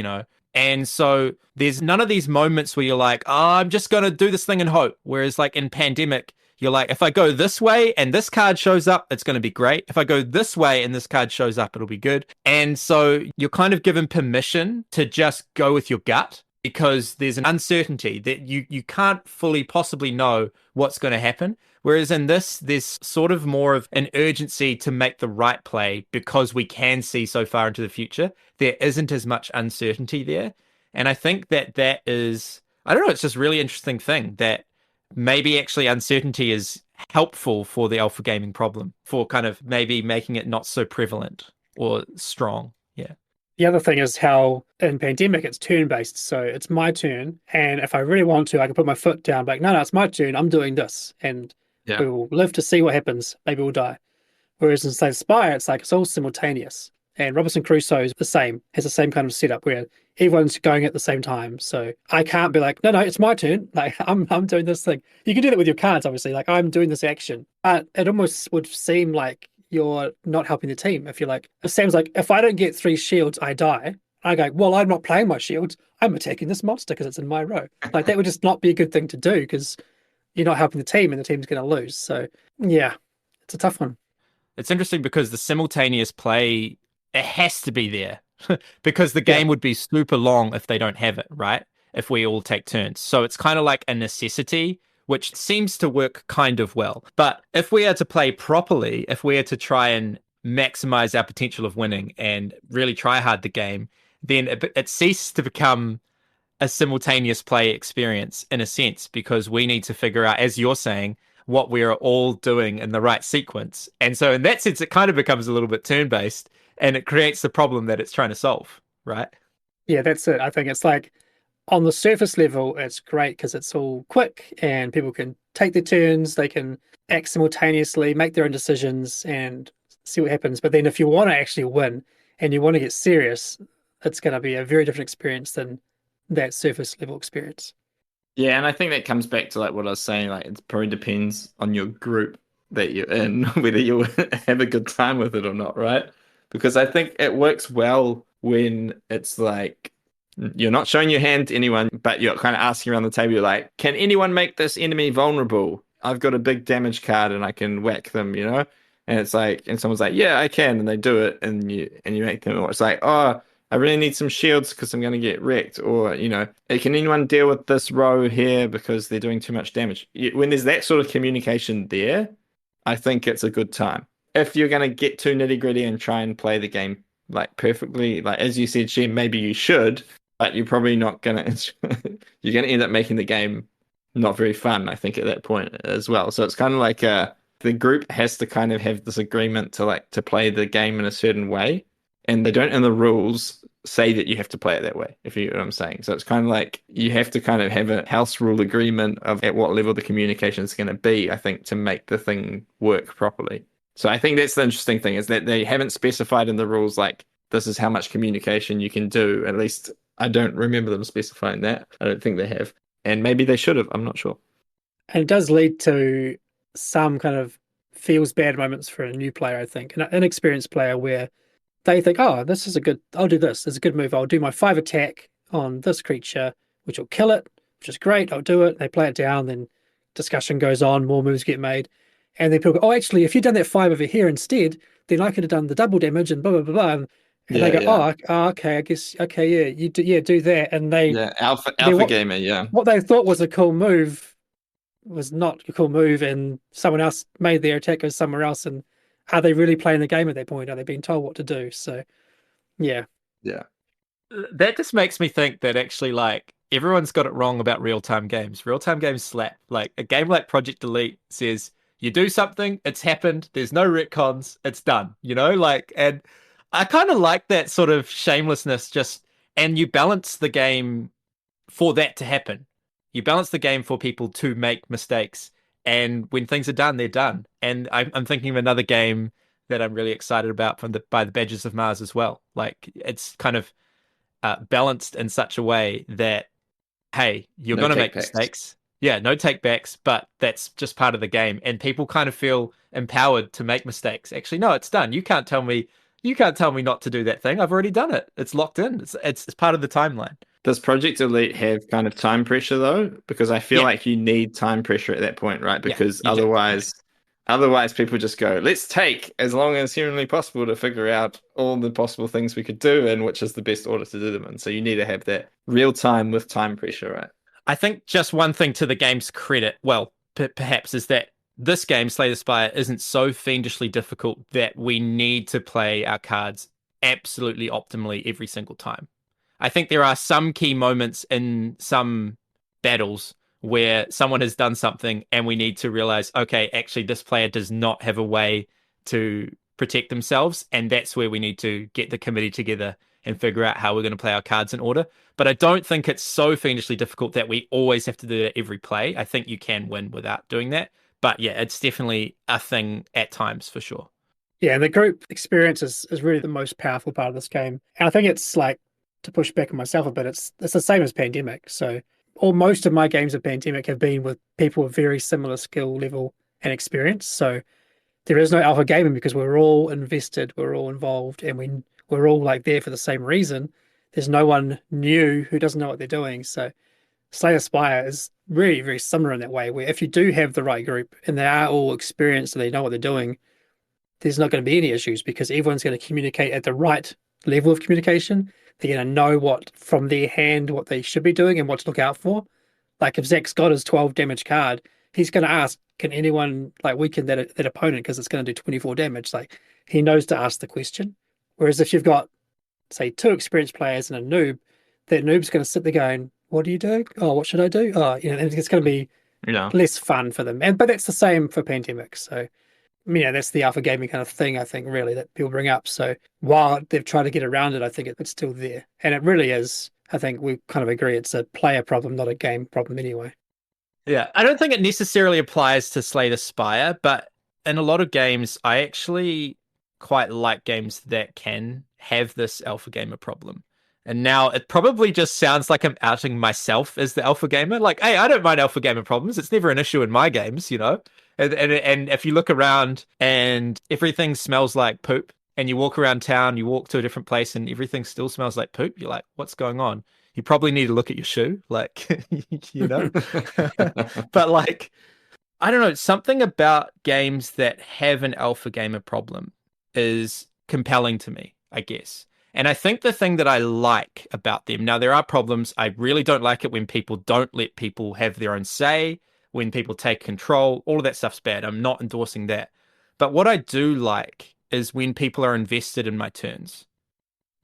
B: And so there's none of these moments where you're like, oh, I'm just going to do this thing and hope. Whereas like in pandemic, you're like, if I go this way and this card shows up, it's going to be great. If I go this way and this card shows up, it'll be good. And so you're kind of given permission to just go with your gut because there's an uncertainty that you can't fully possibly know what's going to happen. Whereas in this, there's sort of more of an urgency to make the right play because we can see so far into the future. There isn't as much uncertainty there. And I think that is, I don't know, it's just a really interesting thing that maybe actually uncertainty is helpful for the alpha gaming problem, for kind of maybe making it not so prevalent or strong. Yeah.
C: The other thing is how in pandemic it's turn-based. So it's my turn. And if I really want to, I can put my foot down, like, no, it's my turn. I'm doing this. And we will live to see what happens. Maybe we'll die. Whereas in Slay the Spire, it's like it's all simultaneous. And Robinson Crusoe is the same, has the same kind of setup where everyone's going at the same time. So I can't be like, no, it's my turn. Like I'm doing this thing. You can do that with your cards, obviously. Like I'm doing this action. But it almost would seem like you're not helping the team. If you're like, if Sam's like, if I don't get 3 shields, I die. I go, well, I'm not playing my shields. I'm attacking this monster because it's in my row. Like that would just not be a good thing to do because you're not helping the team and the team's going to lose. So yeah, it's a tough one.
B: It's interesting because the simultaneous play, it has to be there because the
C: Yeah.
B: game would be super long if they don't have it, right? If we all take turns. So it's kind of like a necessity, which seems to work kind of well. But if we are to play properly, if we are to try and maximize our potential of winning and really try hard the game, then it ceases to become a simultaneous play experience in a sense, because we need to figure out, as you're saying, what we're all doing in the right sequence. And so in that sense, it kind of becomes a little bit turn-based and it creates the problem that it's trying to solve, right?
C: Yeah, that's it. I think it's like on the surface level, it's great because it's all quick and people can take their turns, they can act simultaneously, make their own decisions and see what happens. But then if you want to actually win and you want to get serious, it's going to be a very different experience than that surface level experience.
A: Yeah, and I think that comes back to like what I was saying, like it probably depends on your group that you're in, whether you'll have a good time with it or not, right? Because I think it works well when it's like you're not showing your hand to anyone, but you're kind of asking around the table, you're like, can anyone make this enemy vulnerable? I've got a big damage card and I can whack them, you know? And it's like, and someone's like, yeah, I can, and they do it, and you make them, or it's like, oh, I really need some shields because I'm going to get wrecked. Or, you know, hey, can anyone deal with this row here because they're doing too much damage? When there's that sort of communication there, I think it's a good time. If you're going to get too nitty gritty and try and play the game like perfectly, like as you said, Shem, maybe you should, but you're probably not going to, you're going to end up making the game not very fun, I think, at that point as well. So it's kind of like the group has to kind of have this agreement to play the game in a certain way, and they don't in the rules say that you have to play it that way, if you know what I'm saying. So it's kind of like you have to kind of have a house rule agreement of at what level the communication is going to be, I think, to make the thing work properly. So I think that's the interesting thing, is that they haven't specified in the rules like this is how much communication you can do. At least I don't remember them specifying that. I don't think they have. And maybe they should have. I'm not sure.
C: And it does lead to some kind of feels bad moments for a new player, I think, an inexperienced player where they think, oh, this is a good, I'll do this. It's a good move. I'll do my 5 attack on this creature, which will kill it, which is great. I'll do it. They play it down. Then discussion goes on. More moves get made. And then people go, oh, actually, if you'd done that 5 over here instead, then I could have done the double damage and blah, blah, blah, blah. And they go, oh, okay, I guess, okay, yeah, do that. And
A: alpha gamer, yeah.
C: what they thought was a cool move was not a cool move, and someone else made their attack go somewhere else. And are they really playing the game at that point? Are they being told what to do? So, yeah.
B: That just makes me think that actually, like, everyone's got it wrong about real-time games. Real-time games slap. Like, a game like Project Elite says, you do something, it's happened, there's no retcons, it's done, you know? Like, and I kind of like that sort of shamelessness, and you balance the game for that to happen. You balance the game for people to make mistakes, and when things are done, they're done. And I'm thinking of another game that I'm really excited about by the Badges of Mars as well. Like, it's kind of balanced in such a way that, hey, you're going to make mistakes. Yeah, no takebacks, but that's just part of the game. And people kind of feel empowered to make mistakes. Actually, no, it's done. You can't tell me not to do that thing. I've already done it. It's locked in. It's part of the timeline.
A: Does Project Elite have kind of time pressure though? Because I feel like you need time pressure at that point, right? Because otherwise people just go, let's take as long as humanly possible to figure out all the possible things we could do and which is the best order to do them in. So you need to have that real time with time pressure, right?
B: I think just one thing to the game's credit, well, perhaps, is that this game, Slay the Spire, isn't so fiendishly difficult that we need to play our cards absolutely optimally every single time. I think there are some key moments in some battles where someone has done something and we need to realize, okay, actually this player does not have a way to protect themselves, and that's where we need to get the committee together and figure out how we're going to play our cards in order. But I don't think it's so fiendishly difficult that we always have to do it every play. I think you can win without doing that. But yeah, it's definitely a thing at times for sure.
C: Yeah, and the group experience is really the most powerful part of this game. And I think it's like, to push back on myself a bit, it's the same as Pandemic. So most of my games of Pandemic have been with people with very similar skill level and experience. So there is no alpha gaming because we're all invested, we're all involved, and we're all like there for the same reason. there's no one new who doesn't know what they're doing. So Slay the Spire is really, very similar in that way, where if you do have the right group and they are all experienced and they know what they're doing, there's not going to be any issues because everyone's going to communicate at the right level of communication. They're going to know what from their hand what they should be doing and what to look out for. Like if Zach's got his 12 damage card, he's going to ask, can anyone like weaken that opponent because it's going to do 24 damage? Like he knows to ask the question. Whereas if you've got, say, two experienced players and a noob, that noob's going to sit there going, what do you do? Oh, what should I do? Oh, and it's going to be less fun for them. But that's the same for Pandemic. So, that's the alpha gaming kind of thing, I think, really, that people bring up. So while they've tried to get around it, I think it's still there. And it really is, I think we kind of agree, it's a player problem, not a game problem anyway.
B: Yeah, I don't think it necessarily applies to Slay the Spire, but in a lot of games, I actually quite like games that can have this alpha gamer problem. And now it probably just sounds like I'm outing myself as the alpha gamer. Like, hey, I don't mind alpha gamer problems. It's never an issue in my games, And if you look around and everything smells like poop, and you walk around town, you walk to a different place, and everything still smells like poop, you're like, what's going on? You probably need to look at your shoe, like, But like, I don't know, something about games that have an alpha gamer problem is compelling to me, I guess. And I think the thing that I like about them, now there are problems. I really don't like it when people don't let people have their own say, when people take control. All of that stuff's bad. I'm not endorsing that. But what I do like is when people are invested in my turns.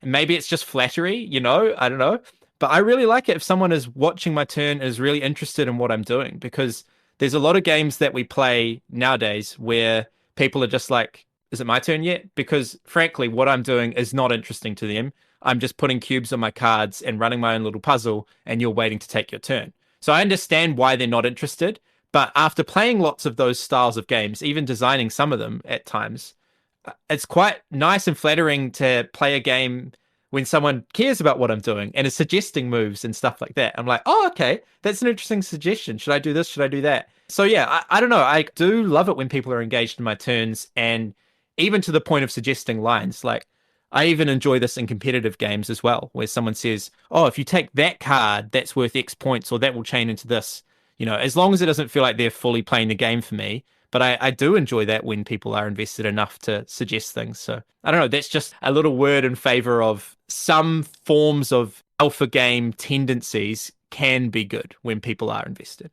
B: And maybe it's just flattery, I don't know. But I really like it if someone is watching my turn, is really interested in what I'm doing, because there's a lot of games that we play nowadays where people are just like, is it my turn yet? Because frankly, what I'm doing is not interesting to them. I'm just putting cubes on my cards and running my own little puzzle, and you're waiting to take your turn. So I understand why they're not interested. But after playing lots of those styles of games, even designing some of them at times, it's quite nice and flattering to play a game when someone cares about what I'm doing and is suggesting moves and stuff like that. I'm like, oh, okay, that's an interesting suggestion. Should I do this? Should I do that? So yeah, I don't know. I do love it when people are engaged in my turns, and even to the point of suggesting lines. Like, I even enjoy this in competitive games as well, where someone says, oh, if you take that card, that's worth X points, or that will chain into this. As long as it doesn't feel like they're fully playing the game for me. But I do enjoy that when people are invested enough to suggest things. So I don't know, that's just a little word in favor of some forms of alpha game tendencies can be good when people are invested.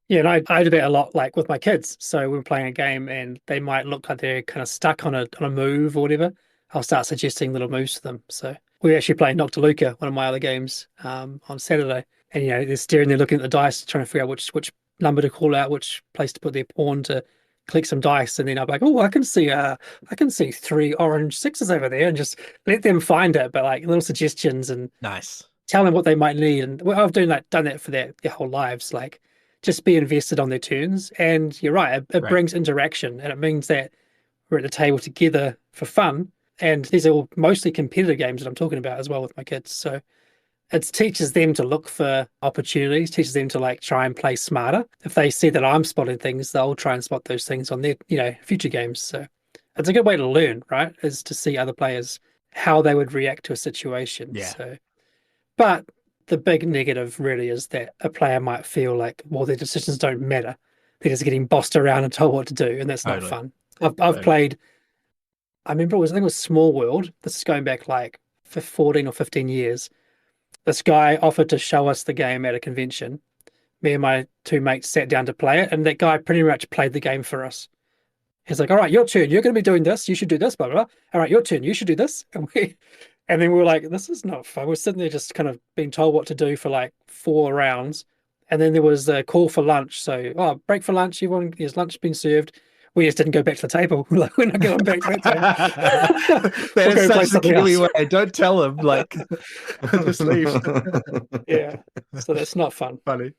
C: Yeah, and I do that a lot, like with my kids. So we're playing a game and they might look like they're kind of stuck on a move or whatever. I'll start suggesting little moves to them. So we actually played Noctiluca, one of my other games, on Saturday. And they're staring there looking at the dice, trying to figure out which number to call out, which place to put their pawn to collect some dice. And then I'm like, oh, I can see 3 orange 6s over there, and just let them find it. But like little suggestions and
B: nice,
C: tell them what they might need. And I've done that for their whole lives. Like, just be invested on their turns. And you're right, it brings interaction, and it means that we're at the table together for fun. And these are all mostly competitive games that I'm talking about as well with my kids. So it teaches them to look for opportunities, teaches them to like try and play smarter. If they see that I'm spotting things, they'll try and spot those things on their, future games. So it's a good way to learn, right? Is to see other players, how they would react to a situation.
B: Yeah.
C: So, but the big negative really is that a player might feel like, well, their decisions don't matter. They're just getting bossed around and told what to do, and that's not fun. I've played, I think it was Small World. This is going back like for 14 or 15 years. This guy offered to show us the game at a convention. Me and my two mates sat down to play it, and that guy pretty much played the game for us. He's like, all right, your turn. You're going to be doing this. You should do this, blah, blah, blah. All right, your turn. You should do this. And then we were like, this is not fun. We're sitting there just kind of being told what to do for like 4 rounds. And then there was a call for lunch. So, break for lunch. Everyone, his lunch been served. We just didn't go back to the table. We're like, we're not going back to that table.
B: That is such a Kiwi way. Don't tell him, like, just leave.
C: Yeah. So that's not fun.
B: Funny.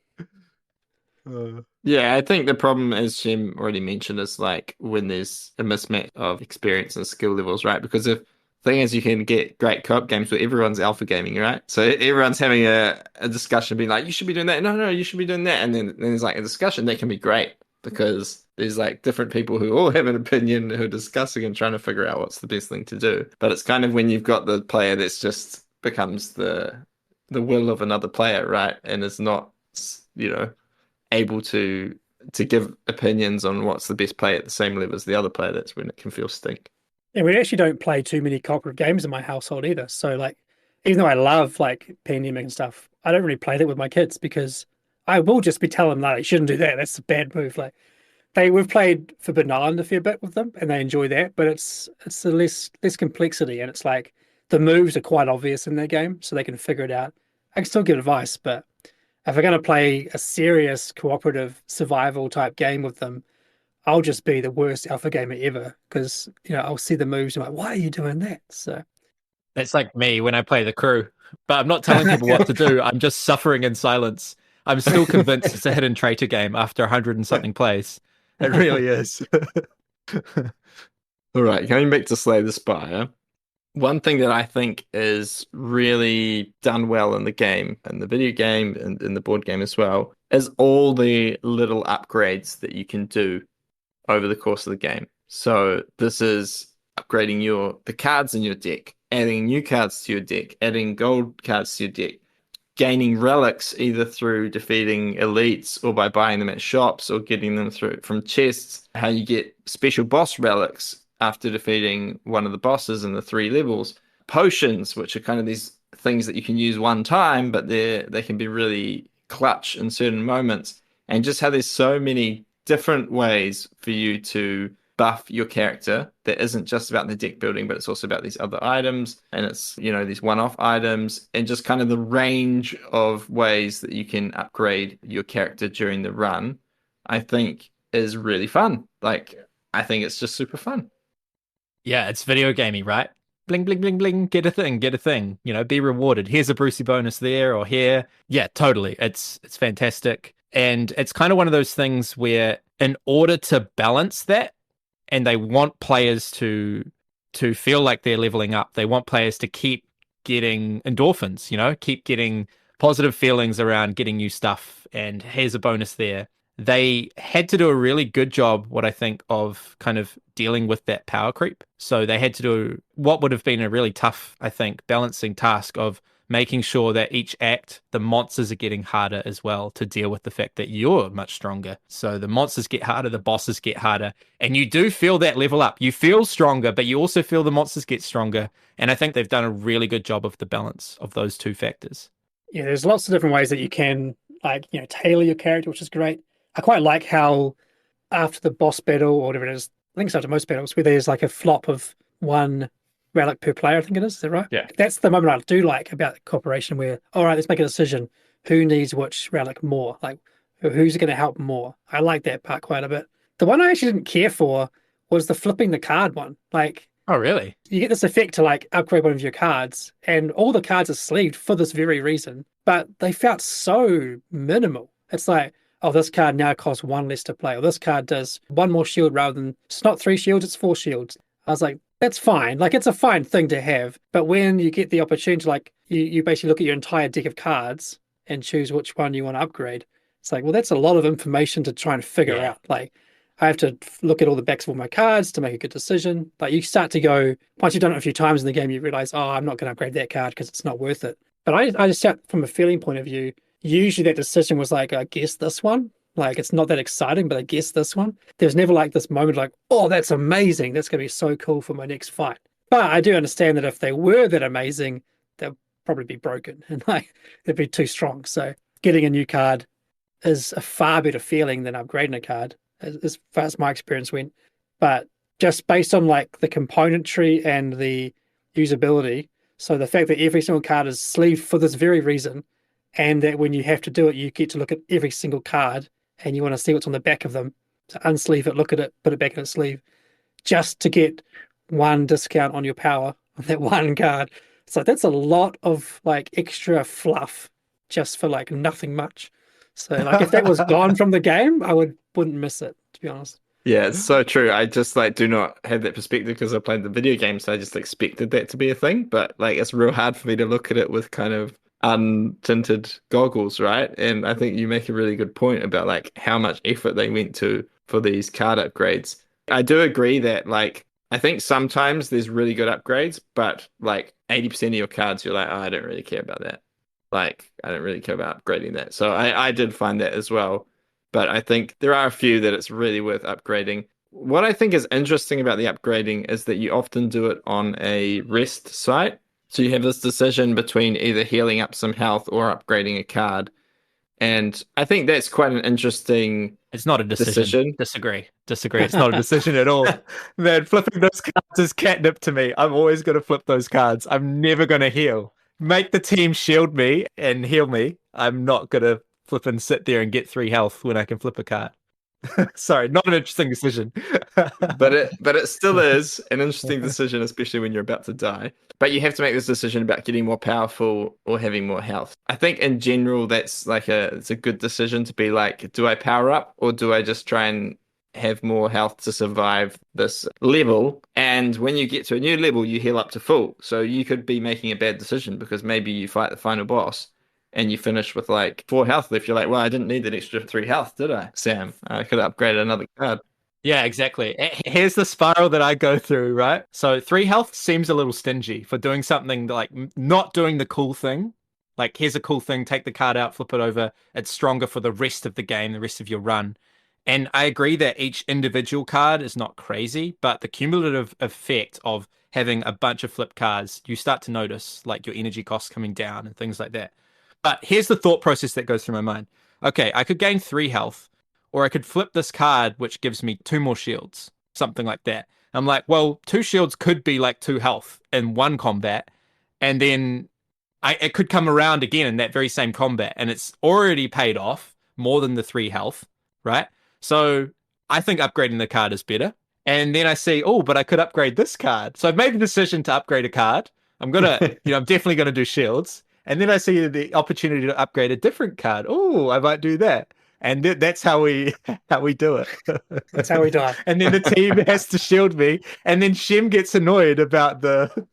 A: Yeah, I think the problem, as Shem already mentioned, is like when there's a mismatch of experience and skill levels, right? Because the thing is, you can get great co-op games where everyone's alpha gaming, right? So everyone's having a discussion, being like, you should be doing that. No, you should be doing that. And then there's like a discussion that can be great because there's like different people who all have an opinion, who are discussing and trying to figure out what's the best thing to do. But it's kind of when you've got the player that's just becomes the will of another player, right? And is not, able to give opinions on what's the best play at the same level as the other player. That's when it can feel stink.
C: And we actually don't play too many cooperative games in my household either. So like, even though I love like pandemic and stuff, I don't really play that with my kids because I will just be telling them that they shouldn't do that. That's a bad move. Like we've played Forbidden Island a fair bit with them and they enjoy that, but it's a less complexity, and it's like the moves are quite obvious in their game, so they can figure it out. I can still give advice, but if we're going to play a serious cooperative survival type game with them, I'll just be the worst alpha gamer ever because I'll see the moves and I'm like, why are you doing that? So
B: That's like me when I play the crew, but I'm not telling people what to do. I'm just suffering in silence. I'm still convinced it's a hidden traitor game after 100 and something plays. It really is.
A: All right, going back to Slay the Spire. One thing that I think is really done well in the game, in the video game and in the board game as well, is all the little upgrades that you can do over the course of the game. So this is upgrading the cards in your deck, adding new cards to your deck, adding gold cards to your deck, gaining relics either through defeating elites or by buying them at shops or getting them from chests, how you get special boss relics after defeating one of the bosses in the 3 levels, potions, which are kind of these things that you can use one time, but they can be really clutch in certain moments, and just how there's so many different ways for you to buff your character that isn't just about the deck building, but it's also about these other items, and it's these one-off items, and just kind of the range of ways that you can upgrade your character during the run, I think is really fun. Like, I think it's just super fun.
B: Yeah, it's video gamey, right? Bling, bling, bling, bling, get a thing, be rewarded. Here's a Brucey bonus there or here. Yeah, totally. It's fantastic. And it's kind of one of those things where in order to balance that, and they want players to feel like they're leveling up, they want players to keep getting endorphins, keep getting positive feelings around getting new stuff, and here's a bonus there. They had to do a really good job, what I think, of kind of dealing with that power creep. So they had to do what would have been a really tough, I think, balancing task of making sure that each act, the monsters are getting harder as well to deal with the fact that you're much stronger. So the monsters get harder, the bosses get harder, and you do feel that level up. You feel stronger, but you also feel the monsters get stronger. And I think they've done a really good job of the balance of those two factors.
C: Yeah, there's lots of different ways that you can tailor your character, which is great. I quite like how after the boss battle or whatever it is, I think it's after most battles, where there's like a flop of 1 relic per player, I think it is. Is that right?
A: Yeah.
C: That's the moment I do like about cooperation where, all right, let's make a decision. Who needs which relic more? Like, who's going to help more? I like that part quite a bit. The one I actually didn't care for was the flipping the card one. Like,
B: oh, really?
C: You get this effect to like upgrade one of your cards, and all the cards are sleeved for this very reason, but they felt so minimal. It's like, oh, this card now costs 1 less to play, or this card does 1 more shield rather than, it's not 3 shields, it's 4 shields. I was like, that's fine. Like, it's a fine thing to have. But when you get the opportunity, like, you basically look at your entire deck of cards and choose which one you want to upgrade. It's like, well, that's a lot of information to try and figure out. Like, I have to look at all the backs of all my cards to make a good decision. Like, you start to go, once you've done it a few times in the game, you realize, oh, I'm not going to upgrade that card because it's not worth it. But I just sat from a feeling point of view, usually that decision was like, I guess this one. Like, it's not that exciting, but I guess this one. There's never like this moment like, oh, that's amazing. That's going to be so cool for my next fight. But I do understand that if they were that amazing, they'll probably be broken and like they'd be too strong. So getting a new card is a far better feeling than upgrading a card, as far as my experience went. But just based on like the componentry and the usability, so the fact that every single card is sleeved for this very reason, and that when you have to do it, you get to look at every single card and you want to see what's on the back of them. So unsleeve it, look at it, put it back in its sleeve, just to get 1 discount on your power on that 1 card. So that's a lot of like extra fluff just for like nothing much. So like if that was gone from the game, I wouldn't miss it, to be honest.
A: Yeah, it's so true. I just like do not have that perspective because I played the video game, so I just expected that to be a thing. But like it's real hard for me to look at it with kind of untinted goggles, right? And I think you make a really good point about like how much effort they went to for these card upgrades. I do agree that like I think sometimes there's really good upgrades, but like 80% of your cards, you're like, oh, I don't really care about that. Like, I don't really care about upgrading that. So I did find that as well. But I think there are a few that it's really worth upgrading. What I think is interesting about the upgrading is that you often do it on a rest site. So you have this decision between either healing up some health or upgrading a card. And I think that's quite an interesting
B: It's not a
A: decision.
B: Disagree. It's not a decision at all. Man, flipping those cards is catnip to me. I'm always going to flip those cards. I'm never going to heal. Make the team shield me and heal me. I'm not going to flip and sit there and get 3 health when I can flip a card. Sorry, not an interesting decision.
A: But it still is an interesting decision, especially when you're about to die. But you have to make this decision about getting more powerful or having more health. I think in general that's like it's a good decision to be like, do I power up or do I just try and have more health to survive this level? And when you get to a new level, you heal up to full. So you could be making a bad decision because maybe you fight the final boss and you finish with like 4 health left. You're like, well, I didn't need that extra 3 health, did I, Sam? I could have upgraded another card.
B: Yeah, exactly. Here's the spiral that I go through, right? So 3 health seems a little stingy for doing something like not doing the cool thing. Like, here's a cool thing, take the card out, flip it over. It's stronger for the rest of the game, the rest of your run. And I agree that each individual card is not crazy, but the cumulative effect of having a bunch of flip cards, you start to notice like your energy costs coming down and things like that. But here's the thought process that goes through my mind. Okay, I could gain 3 health, or I could flip this card, which gives me 2 more shields, something like that. I'm like, well, 2 shields could be like 2 health in one combat, and then it could come around again in that very same combat, and it's already paid off more than the 3 health, right? So I think upgrading the card is better. And then I see, oh, but I could upgrade this card. So I've made the decision to upgrade a card. I'm gonna, I'm definitely gonna do shields. And then I see the opportunity to upgrade a different card. Oh, I might do that. And that's how we do it.
C: That's how we die.
B: And then the team has to shield me. And then Shem gets annoyed about the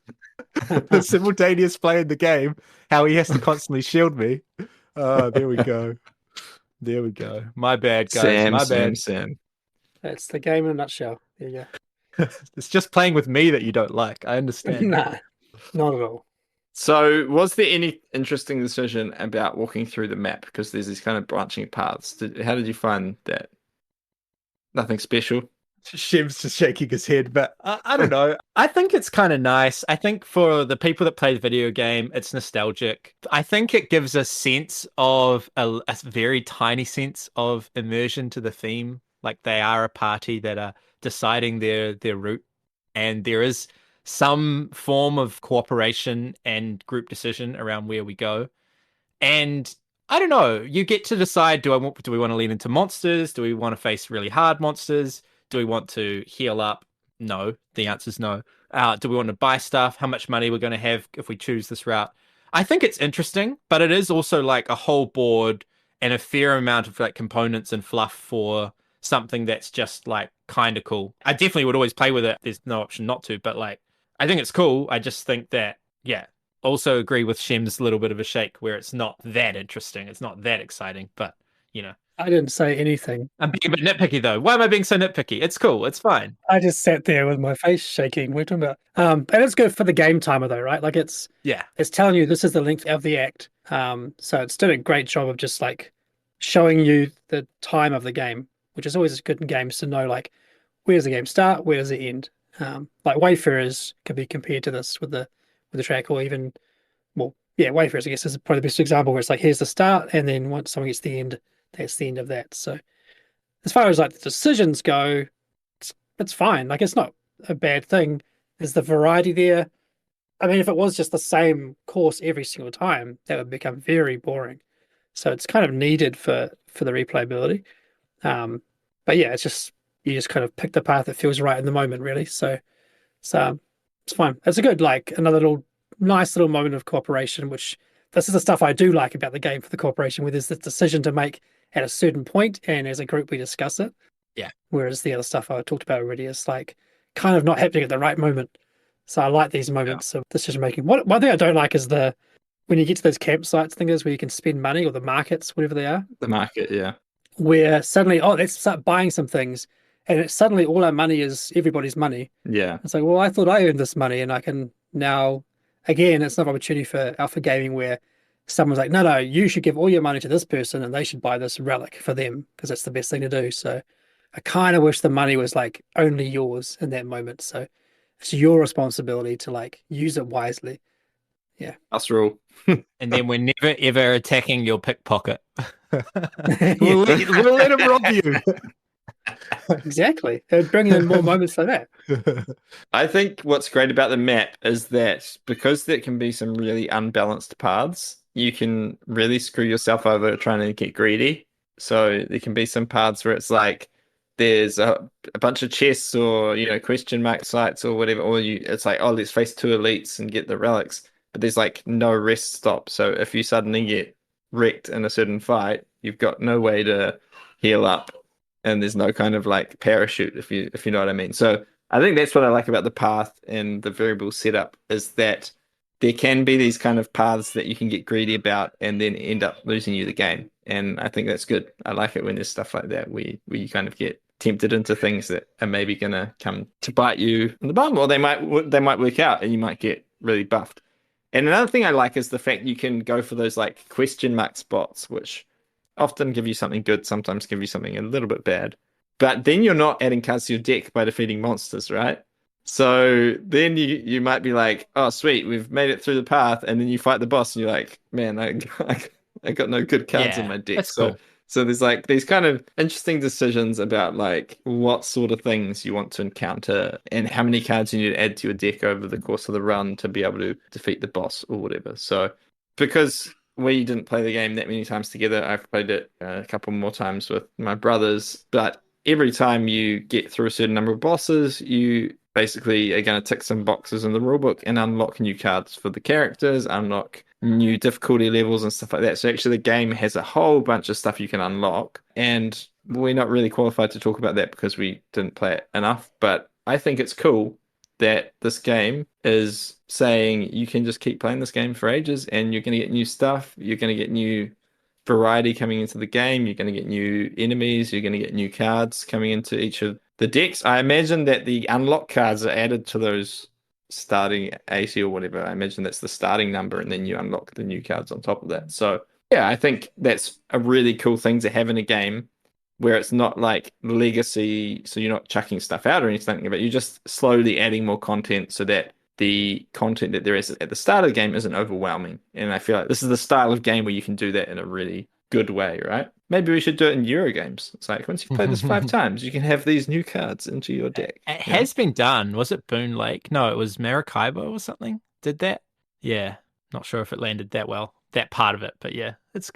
B: simultaneous play in the game, how he has to constantly shield me. Oh, there we go. There we go. My bad, guys. My bad.
A: Sam.
C: That's the game in a nutshell. There you go.
B: It's just playing with me that you don't like. I understand.
C: Nah, not at all.
A: So, was there any interesting decision about walking through the map? Because there's these kind of branching paths. How did you find that? Nothing special?
B: Shem's just shaking his head, but I don't know. I think it's kind of nice. I think for the people that play the video game, it's nostalgic. I think it gives a sense of a very tiny sense of immersion to the theme. Like they are a party that are deciding their route, and there is some form of cooperation and group decision around where we go. And I don't know, you get to decide, do we want to lean into monsters? Do we want to face really hard monsters? Do we want to heal up? No, the answer's no. Do we want to buy stuff? How much money we're going to have if we choose this route? I think it's interesting, but it is also like a whole board and a fair amount of like components and fluff for something that's just like kind of cool. I definitely would always play with it. There's no option not to, but like, I think it's cool. I just think that, yeah, also agree with Shem's little bit of a shake where it's not that interesting. It's not that exciting, but you know.
C: I didn't say anything.
B: I'm being a bit nitpicky though. Why am I being so nitpicky? It's cool. It's fine.
C: I just sat there with my face shaking. We're talking about, and it's good for the game timer though, right? Like it's telling you this is the length of the act. So it's doing a great job of just like showing you the time of the game, which is always good in games to know like where does the game start, where does it end. Like Wayfarers can be compared to this with the track, or even, well, yeah, Wayfarers I guess is probably the best example where it's like here's the start, and then once someone gets to the end, that's the end of that. So as far as like the decisions go, it's fine. Like it's not a bad thing. There's the variety there. I mean, if it was just the same course every single time, that would become very boring. So it's kind of needed for the replayability. But yeah, it's just you just kind of pick the path that feels right in the moment, really. So it's fine. It's a good like another nice little moment of cooperation, which this is the stuff I do like about the game for the cooperation, where there's the decision to make at a certain point, and as a group we discuss it.
B: Yeah.
C: Whereas the other stuff I talked about already is like kind of not happening at the right moment. So I like these moments of decision making. One thing I don't like is when you get to those campsites things where you can spend money, or the markets, whatever they are.
A: The market, yeah.
C: Where suddenly, let's start buying some things. And suddenly all our money is everybody's money.
A: Yeah.
C: It's like, well, I thought I earned this money, and I can now, again, it's another opportunity for alpha gaming where someone's like, no, you should give all your money to this person and they should buy this relic for them because that's the best thing to do. So I kind of wish the money was like only yours in that moment. So it's your responsibility to like use it wisely. Yeah.
A: Us rule.
B: And then we're never ever attacking your pickpocket.
C: Yeah,
B: we'll let him rob you.
C: exactly. It'd bring in more moments like that.
A: I think what's great about the map is that because there can be some really unbalanced paths, you can really screw yourself over trying to get greedy. So there can be some paths where it's like there's a bunch of chests or question mark sites or whatever, or it's like, oh, let's face 2 elites and get the relics, but there's like no rest stop. So if you suddenly get wrecked in a certain fight, you've got no way to heal up, and there's no kind of like parachute, if you know what I mean. So I think that's what I like about the path and the variable setup, is that there can be these kind of paths that you can get greedy about and then end up losing you the game. And I think that's good. I like it when there's stuff like that where you kind of get tempted into things that are maybe going to come to bite you in the bum, or they might work out and you might get really buffed. And another thing I like is the fact you can go for those like question mark spots, which often give you something good, sometimes give you something a little bit bad. But then you're not adding cards to your deck by defeating monsters, right? So then you might be like, oh, sweet, we've made it through the path. And then you fight the boss and you're like, man, I got no good cards in my deck.
B: That's cool.
A: So there's like these kind of interesting decisions about like what sort of things you want to encounter and how many cards you need to add to your deck over the course of the run to be able to defeat the boss or whatever. So because we didn't play the game that many times together, I've played it a couple more times with my brothers, but every time you get through a certain number of bosses, you basically are going to tick some boxes in the rulebook and unlock new cards for the characters, unlock new difficulty levels and stuff like that. So actually the game has a whole bunch of stuff you can unlock, and we're not really qualified to talk about that because we didn't play it enough, but I think it's cool that this game is saying you can just keep playing this game for ages and you're going to get new stuff, you're going to get new variety coming into the game, you're going to get new enemies, you're going to get new cards coming into each of the decks. I imagine that the unlock cards are added to those starting 80 or whatever. I imagine that's the starting number, and then you unlock the new cards on top of that. So yeah, I think that's a really cool thing to have in a game where it's not like legacy, so you're not chucking stuff out or anything, but you're just slowly adding more content so that the content that there is at the start of the game isn't overwhelming. And I feel like this is the style of game where you can do that in a really good way, right? Maybe we should do it in Euro games. It's like once you've played this 5 times, you can have these new cards into your deck.
B: It has been done. Was it Boone Lake? No, it was Maracaibo or something. Did that? Yeah. Not sure if it landed that well, that part of it, but yeah, it's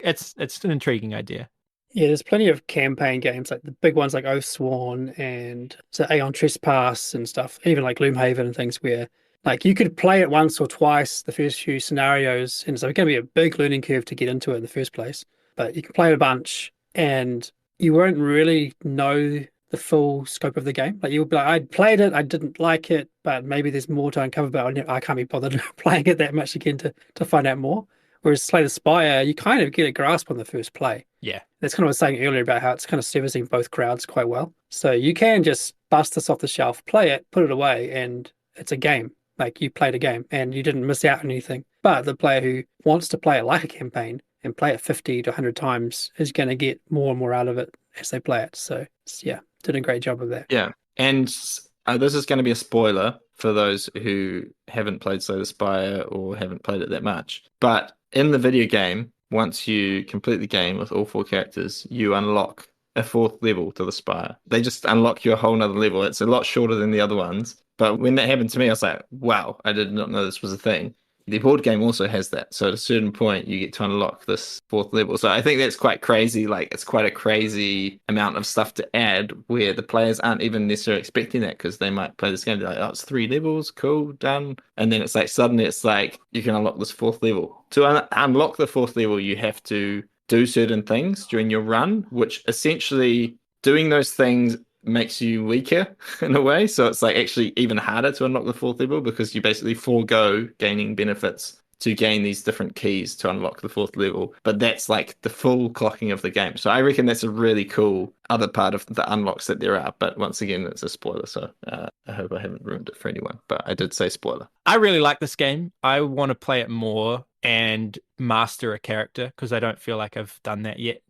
B: an intriguing idea.
C: Yeah, there's plenty of campaign games, like the big ones like Oathsworn and so Aeon Trespass and stuff, even like Gloomhaven and things where like you could play it once or twice the first few scenarios, and so it's going to be a big learning curve to get into it in the first place. But you can play it a bunch and you won't really know the full scope of the game. Like you'll be like, I played it, I didn't like it, but maybe there's more to uncover, but I can't be bothered playing it that much again to find out more. Whereas Slay the Spire, you kind of get a grasp on the first play.
B: Yeah.
C: That's kind of what I was saying earlier about how it's kind of servicing both crowds quite well. So you can just bust this off the shelf, play it, put it away, and it's a game. Like you played a game and you didn't miss out on anything. But the player who wants to play it like a campaign and play it 50 to 100 times is going to get more and more out of it as they play it. So yeah, did a great job of that.
A: Yeah. And this is going to be a spoiler for those who haven't played Slay the Spire or haven't played it that much. But in the video game, once you complete the game with all 4 characters, you unlock a 4th level to the Spire. They just unlock you a whole nother level. It's a lot shorter than the other ones. But when that happened to me, I was like, wow, I did not know this was a thing. The board game also has that. So at a certain point, you get to unlock this 4th level. So I think that's quite crazy. Like, it's quite a crazy amount of stuff to add where the players aren't even necessarily expecting that, because they might play this game. They're like, oh, it's 3 levels. Cool, done. And then it's like, suddenly it's like, you can unlock this 4th level. To unlock the 4th level, you have to do certain things during your run, which essentially doing those things makes you weaker in a way. So it's like actually even harder to unlock the 4th level because you basically forego gaining benefits to gain these different keys to unlock the fourth level. But that's like the full clocking of the game. So I reckon that's a really cool other part of the unlocks that there are. But once again, it's a spoiler. So I hope I haven't ruined it for anyone. But I did say spoiler.
B: I really like this game. I want to play it more and master a character because I don't feel like I've done that yet,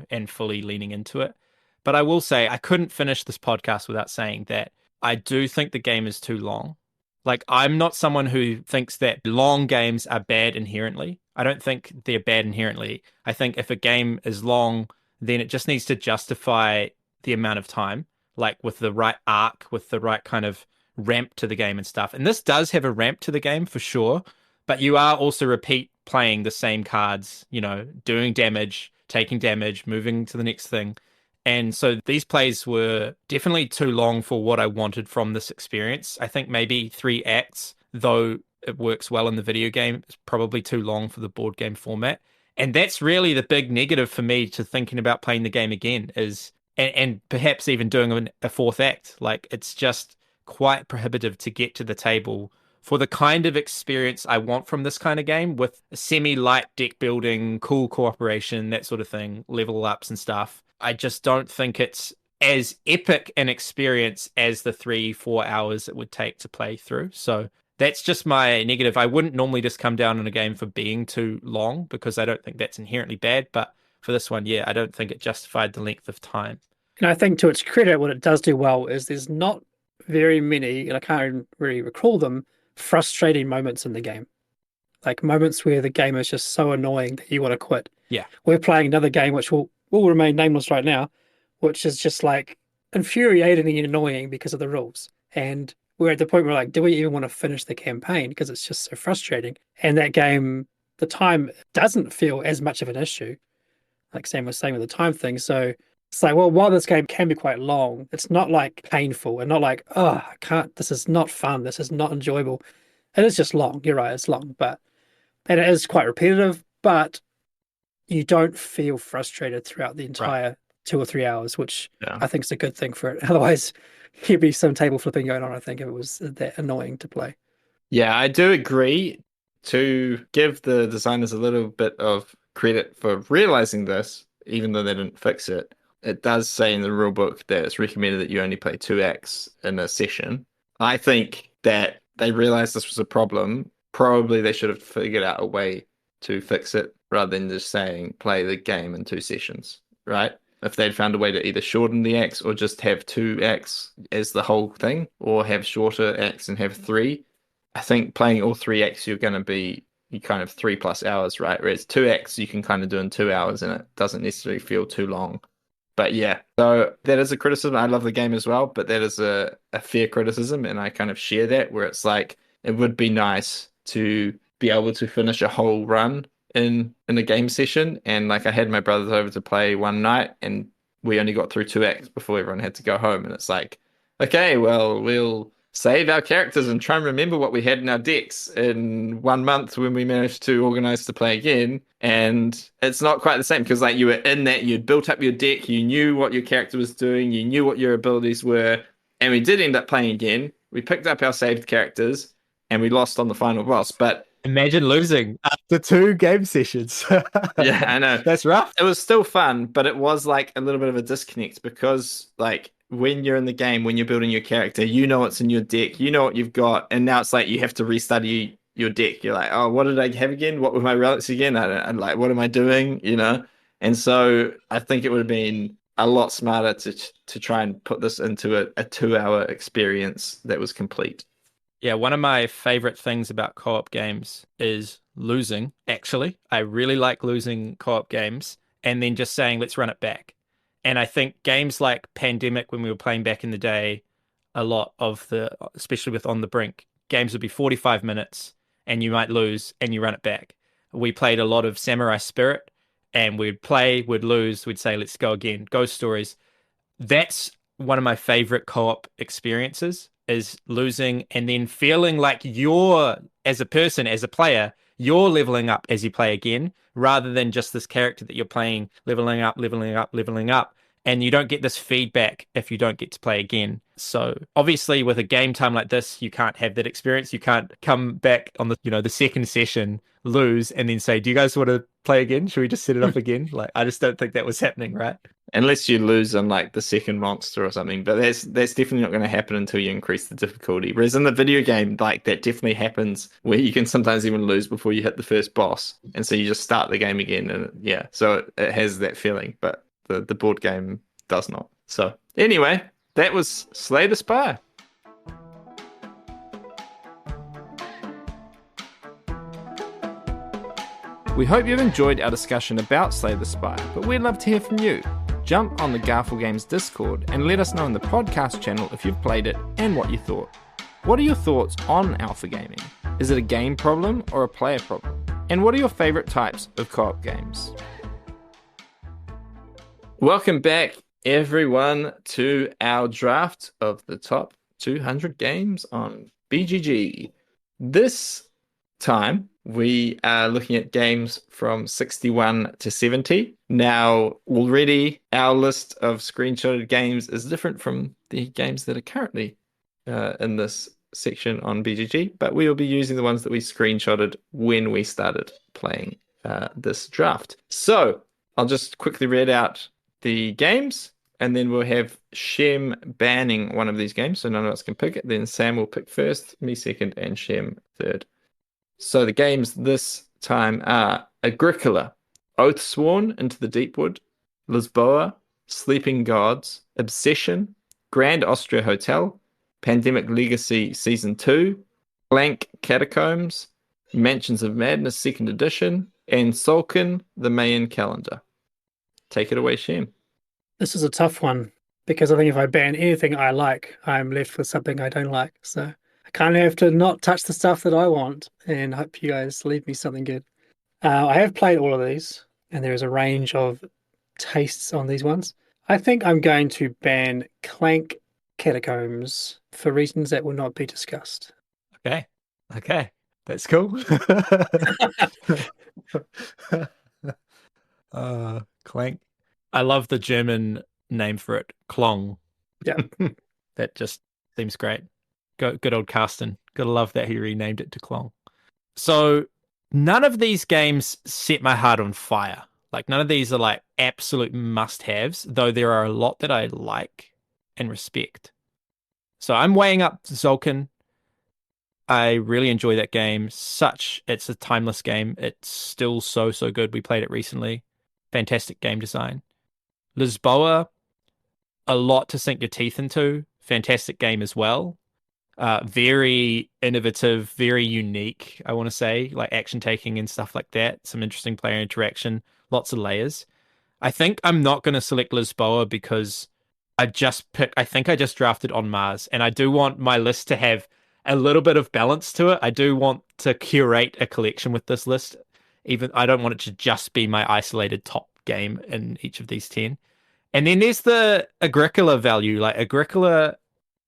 B: and fully leaning into it. But I will say I couldn't finish this podcast without saying that I do think the game is too long. Like, I'm not someone who thinks that long games are bad inherently. I don't think they're bad inherently. I think if a game is long, then it just needs to justify the amount of time, like with the right arc, with the right kind of ramp to the game and stuff. And this does have a ramp to the game for sure, but you are also repeat playing the same cards, doing damage, taking damage, moving to the next thing. And so these plays were definitely too long for what I wanted from this experience. I think maybe 3 acts, though it works well in the video game, is probably too long for the board game format. And that's really the big negative for me to thinking about playing the game again is, and perhaps even doing a 4th act. Like, it's just quite prohibitive to get to the table for the kind of experience I want from this kind of game with semi-light deck building, cool cooperation, that sort of thing, level ups and stuff. I just don't think it's as epic an experience as the 3-4 hours it would take to play through. So that's just my negative. I wouldn't normally just come down on a game for being too long because I don't think that's inherently bad. But for this one, I don't think it justified the length of time.
C: And I think to its credit, what it does do well is there's not very many, and I can't really recall them, frustrating moments in the game. Like moments where the game is just so annoying that you want to quit.
B: Yeah.
C: We're playing another game which will remain nameless right now, which is just like infuriating and annoying because of the rules. And we're at the point where like, do we even want to finish the campaign? Because it's just so frustrating. And that game, the time doesn't feel as much of an issue. Like Sam was saying with the time thing. So it's like, well, while this game can be quite long, it's not like painful and not like, oh, I can't, this is not fun. This is not enjoyable. It is just long. You're right. It's long, and it is quite repetitive, but you don't feel frustrated throughout the entire 2 or 3 hours, which I think is a good thing for it. Otherwise, there'd be some table flipping going on, I think, if it was that annoying to play.
A: Yeah, I do agree. To give the designers a little bit of credit for realizing this, even though they didn't fix it, it does say in the rule book that it's recommended that you only play 2 acts in a session. I think that they realized this was a problem. Probably they should have figured out a way to fix it rather than just saying play the game in 2 sessions, right? If they'd found a way to either shorten the acts or just have 2 acts as the whole thing, or have shorter acts and have 3, I think playing all 3 acts, you're going to be kind of 3+ hours, right? Whereas 2 acts you can kind of do in 2 hours and it doesn't necessarily feel too long. But yeah, so that is a criticism. I love the game as well, but that is a fair criticism, and I kind of share that, where it's like it would be nice to be able to finish a whole run in a game session. And like I had my brothers over to play one night and we only got through 2 acts before everyone had to go home. And it's like, okay, well, we'll save our characters and try and remember what we had in our decks in 1 month when we managed to organize to play again. And it's not quite the same because like you were in that, you'd built up your deck, you knew what your character was doing, you knew what your abilities were, and we did end up playing again. We picked up our saved characters and we lost on the final boss. But
B: imagine losing after 2 game sessions.
A: yeah, I know.
B: That's rough.
A: It was still fun, but it was like a little bit of a disconnect because like when you're in the game, when you're building your character, you know what's in your deck, you know what you've got, and now it's like you have to restudy your deck. You're like, oh, what did I have again? What were my relics again? I'm like, what am I doing? And so I think it would have been a lot smarter to try and put this into a 2-hour experience that was complete.
B: Yeah, one of my favorite things about co-op games is losing, actually. I really like losing co-op games and then just saying, let's run it back. And I think games like Pandemic, when we were playing back in the day, a lot of especially with On the Brink, games would be 45 minutes and you might lose and you run it back. We played a lot of Samurai Spirit and we'd play, we'd lose, we'd say, let's go again. Ghost Stories. That's one of my favorite co-op experiences, is losing and then feeling like you're, as a person, as a player, you're leveling up as you play again, rather than just this character that you're playing, leveling up, leveling up, leveling up. And you don't get this feedback if you don't get to play again. So obviously with a game time like this, you can't have that experience. You can't come back on the second session lose, and then say, "Do you guys want to play again? Should we just set it up again?" Like, I just don't think that was happening, right?
A: Unless you lose on like the second monster or something, but that's definitely not going to happen until you increase the difficulty. Whereas in the video game, like that definitely happens where you can sometimes even lose before you hit the first boss, and so you just start the game again, and yeah, so it has that feeling, but the board game does not. So anyway, that was Slay the Spire. We hope you've enjoyed our discussion about Slay the Spire, but we'd love to hear from you. Jump on the Garful Games Discord and let us know in the podcast channel if you've played it and what you thought. What are your thoughts on alpha gaming? Is it a game problem or a player problem? And what are your favourite types of co-op games? Welcome back, everyone, to our draft of the top 200 games on BGG. This time, we are looking at games from 61 to 70. Now, already our list of screenshotted games is different from the games that are currently in this section on BGG, but we will be using the ones that we screenshotted when we started playing this draft. So, I'll just quickly read out the games, and then we'll have Shem banning one of these games, so none of us can pick it. Then Sam will pick first, me second, and Shem third. So the games this time are Agricola, Oathsworn into the Deepwood, Lisboa, Sleeping Gods, Obsession, Grand Austria Hotel, Pandemic Legacy Season 2, Blank Catacombs, Mansions of Madness 2nd Edition, and Solkin, the Mayan Calendar. Take it away, Shem.
C: This is a tough one because I think if I ban anything I like, I'm left with something I don't like. So I kind of have to not touch the stuff that I want and hope you guys leave me something good. I have played all of these, and there is a range of tastes on these ones. I think I'm going to ban Clank Catacombs for reasons that will not be discussed.
B: Okay. That's cool. Clank. I love the German name for it, Klong.
C: Yeah.
B: That just seems great. Good old Carsten. Gotta love that he renamed it to Klong. So none of these games set my heart on fire. Like, none of these are like absolute must-haves, though there are a lot that I like and respect. So I'm weighing up Zolkin. I really enjoy that game. It's a timeless game. It's still so good. We played it recently. Fantastic game design. Lisboa, a lot to sink your teeth into. Fantastic game as well. Very innovative, very unique, I want to say, like action taking and stuff like that. Some interesting player interaction, lots of layers. I think I'm not going to select Lisboa because I think I just drafted on Mars, and I do want my list to have a little bit of balance to it. I do want to curate a collection with this list. Even I don't want it to just be my isolated top game in each of these 10. And then there's the Agricola value. Like, Agricola,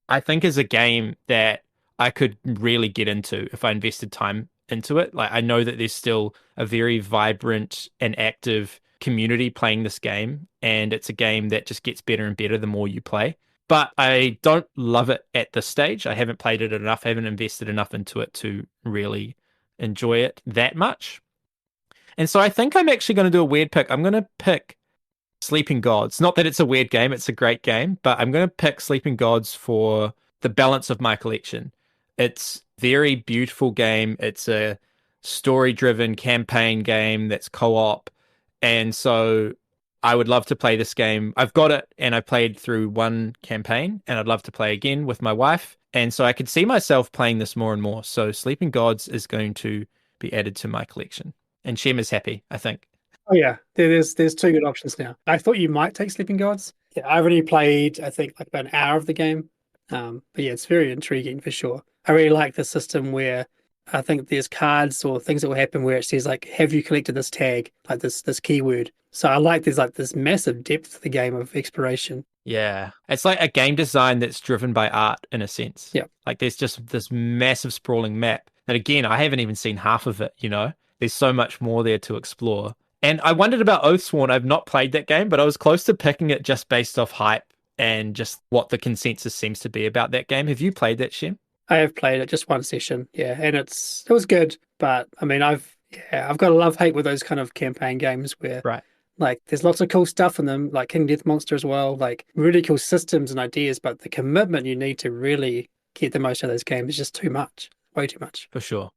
B: I think, is a game that I could really get into if I invested time into it. Like, I know that there's still a very vibrant and active community playing this game, and it's a game that just gets better and better the more you play. But I don't love it at this stage. I haven't played it enough, haven't invested enough into it to really enjoy it that much. And so I think I'm actually going to do a weird pick. I'm going to pick Sleeping Gods. Not that it's a weird game, it's a great game, but I'm going to pick Sleeping Gods for the balance of my collection. It's a very beautiful game. It's a story-driven campaign game that's co-op. And so I would love to play this game. I've got it, and I played through one campaign, and I'd love to play again with my wife. And so I could see myself playing this more and more. So Sleeping Gods is going to be added to my collection. And Shem is happy, I think.
C: Oh yeah, there's two good options now. I thought you might take Sleeping Gods. Yeah, I've already played, I think, like about an hour of the game. But yeah, it's very intriguing for sure. I really like the system where I think there's cards or things that will happen where it says like, have you collected this tag, like this keyword. So I like there's like this massive depth to the game of exploration.
B: Yeah. It's like a game design that's driven by art in a sense.
C: Yeah.
B: Like, there's just this massive sprawling map. And again, I haven't even seen half of it, you know? There's so much more there to explore. And I wondered about Oathsworn. I've not played that game, but I was close to picking it just based off hype and just what the consensus seems to be about that game. Have you played that, Shem?
C: I have played it just one session, yeah, and it was good. But I mean, I've Yeah, I've got a love-hate with those kind of campaign games where
B: Right.
C: like there's lots of cool stuff in them, like King Death Monster as well, like really cool systems and ideas, but the commitment you need to really get the most out of those games is just too much. Way too much.
B: For sure.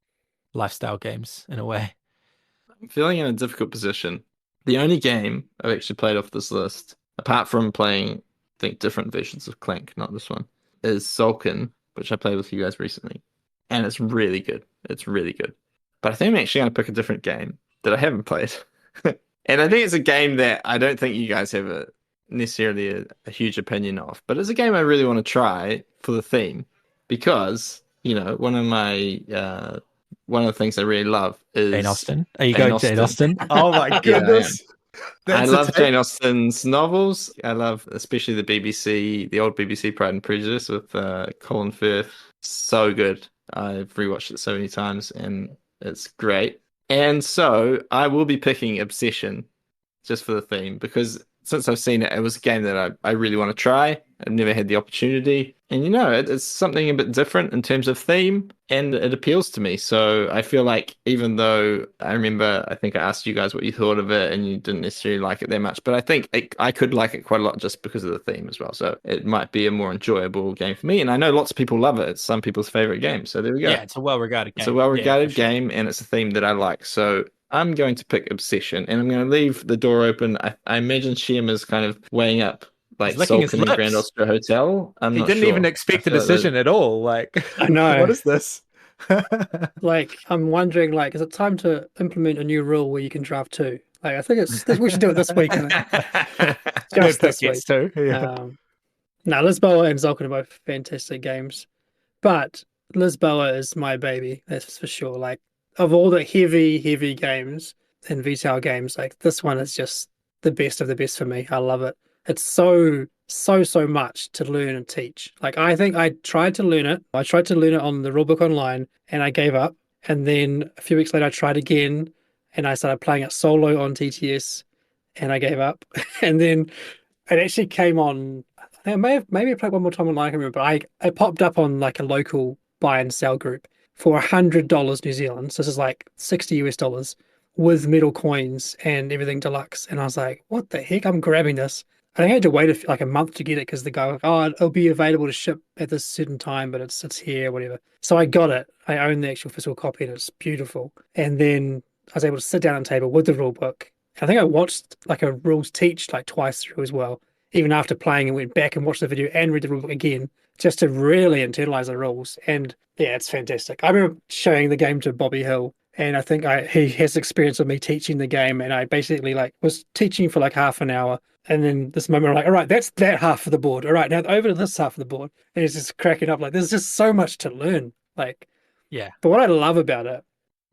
B: Lifestyle games in a way.
A: I'm feeling in a difficult position. The only game I've actually played off this list, apart from playing, I think, different versions of Clank, not this one, is Sulkin, which I played with you guys recently. And it's really good. It's really good. But I think I'm actually going to pick a different game that I haven't played. And I think it's a game that I don't think you guys have necessarily a huge opinion of. But it's a game I really want to try for the theme. Because, one of the things I really love is
B: Jane Austen. Are you
A: Jane
B: going Jane
A: Austen.
B: Austen? Oh my
A: Yeah, I am.
B: goodness.
A: I
B: That's a
A: love
B: take.
A: Jane Austen's novels. I love especially the old BBC Pride and Prejudice with Colin Firth. So good. I've rewatched it so many times and it's great. And so I will be picking Obsession just for the theme because since I've seen it, it was a game that I really want to try. I've never had the opportunity. And it's something a bit different in terms of theme and it appeals to me. So I feel like even though I think I asked you guys what you thought of it and you didn't necessarily like it that much, but I think I could like it quite a lot just because of the theme as well. So it might be a more enjoyable game for me. And I know lots of people love it. It's some people's favorite game. So there we go.
B: Yeah, it's a well-regarded game.
A: It's a well-regarded
B: Yeah, for sure.
A: game and it's a theme that I like. So I'm going to pick Obsession and I'm going to leave the door open. I imagine Shem is kind of weighing up like
B: He's licking his
A: Sulkin and Grand
B: lips.
A: Austria Hotel. I'm
B: He
A: not
B: didn't
A: sure.
B: even expect
A: I
B: a
A: feel like
B: decision at all. Like,
C: I know.
B: what is this?
C: Like, I'm wondering, like, is it time to implement a new rule where you can draft two? Like, I think we should do it this week. I think. Just
B: No
C: this
B: pick
C: week.
B: gets two. Yeah.
C: No, Lisboa and Sulkin are both fantastic games, but Lisboa is my baby. That's for sure. Like, of all the heavy games and VTL games, like this one is just the best of the best for me. I love it. It's so much to learn and teach. Like, I think I tried to learn it. I tried to learn it on the rulebook online and I gave up. And then a few weeks later, I tried again and I started playing it solo on TTS and I gave up. And then it actually came on. I think maybe I played one more time online, I can't remember, but it popped up on like a local buy and sell group for $100 New Zealand. So this is like 60 US dollars with metal coins and everything deluxe. And I was like, what the heck? I'm grabbing this. I think I had to wait like a month to get it because the guy was like, oh, it'll be available to ship at this certain time, but it's here, whatever. So I got it. I own the actual physical copy and it's beautiful. And then I was able to sit down at the table with the rule book. I think I watched like a rules teach like twice through as well. Even after playing and went back and watched the video and read the rule book again, just to really internalize the rules. And yeah, it's fantastic. I remember showing the game to Bobby Hill, and I think he has experience of me teaching the game, and I basically like was teaching for like half an hour. And then this moment, I'm like, all right, that's that half of the board. All right, now over to this half of the board. And it's just cracking up. Like, there's just so much to learn. Like,
B: Yeah.
C: but what I love about it,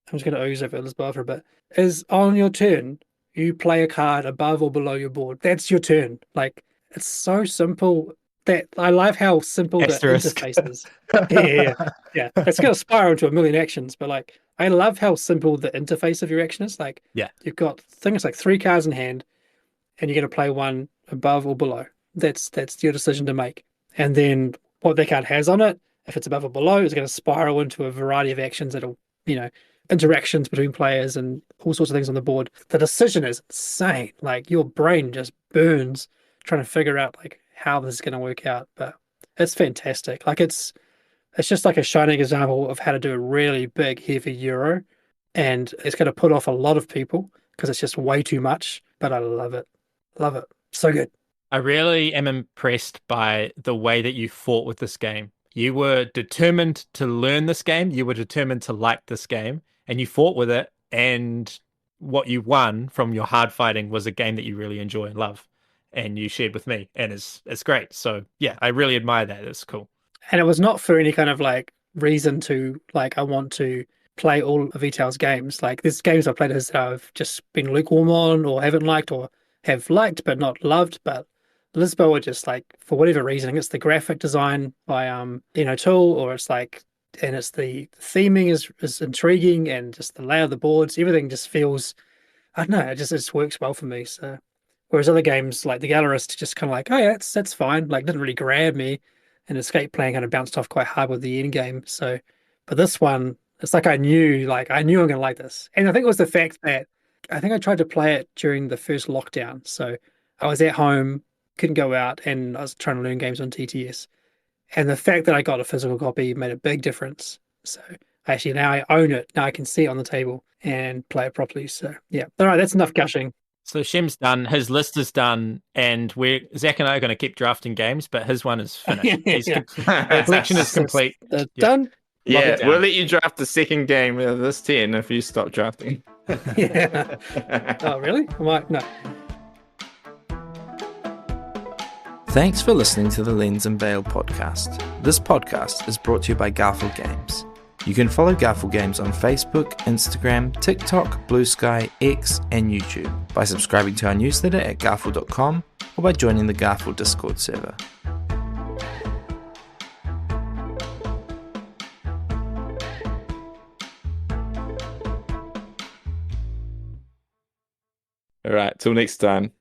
C: I'm just going to ooze over this bar for a bit, is on your turn, you play a card above or below your board. That's your turn. Like, it's so simple that I love how simple
B: Asterisk.
C: the interface is. Yeah. It's going to spiral into a million actions, but like, I love how simple the interface of your action is. Like,
B: Yeah.
C: you've got things like 3 cards in hand, and you're going to play one above or below. That's your decision to make. And then what that card has on it, if it's above or below, is going to spiral into a variety of actions that'll, interactions between players and all sorts of things on the board. The decision is insane. Like, your brain just burns trying to figure out like how this is going to work out. But it's fantastic. Like, it's just like a shining example of how to do a really big, heavy Euro. And it's going to put off a lot of people because it's just way too much. But I love it. Love it. So good.
B: I really am impressed by the way that you fought with this game. You were determined to learn this game. You were determined to like this game, and you fought with it. And what you won from your hard fighting was a game that you really enjoy and love, and you shared with me, and it's great. So yeah, I really admire that. It's cool.
C: And it was not for any kind of like reason to like I want to play all of VTL's games. Like, there's games I've played that I've just been lukewarm on or haven't liked or have liked but not loved. But Lisboa, just like for whatever reason, I think it's the graphic design by Tool, or it's like, and it's the theming is intriguing, and just the layout of the boards, everything just feels, I don't know, it just works well for me. So whereas other games like the Gallerist just kind of like, oh yeah, that's fine, like didn't really grab me, and Escape Plan kind of bounced off quite hard with the end game. So but this one It's like I knew I'm gonna like this. And I think it was the fact that I think I tried to play it during the first lockdown. So I was at home, couldn't go out, and I was trying to learn games on TTS. And the fact that I got a physical copy made a big difference. So actually now I own it. Now I can see it on the table and play it properly. So yeah. All right, that's enough gushing.
B: So Shem's done, his list is done, and Zach and I are going to keep drafting games, but his one is finished.
C: Yeah.
B: The collection is complete.
C: Done.
A: Yeah, we'll let you draft the second game of this 10 if you stop drafting.
C: Yeah. Oh, really? I might, no.
A: Thanks for listening to the Lens and Veil podcast. This podcast is brought to you by Garfield Games. You can follow Garfield Games on Facebook, Instagram, TikTok, Blue Sky, X, and YouTube by subscribing to our newsletter at garfield.com or by joining the Garfield Discord server. All right, till next time.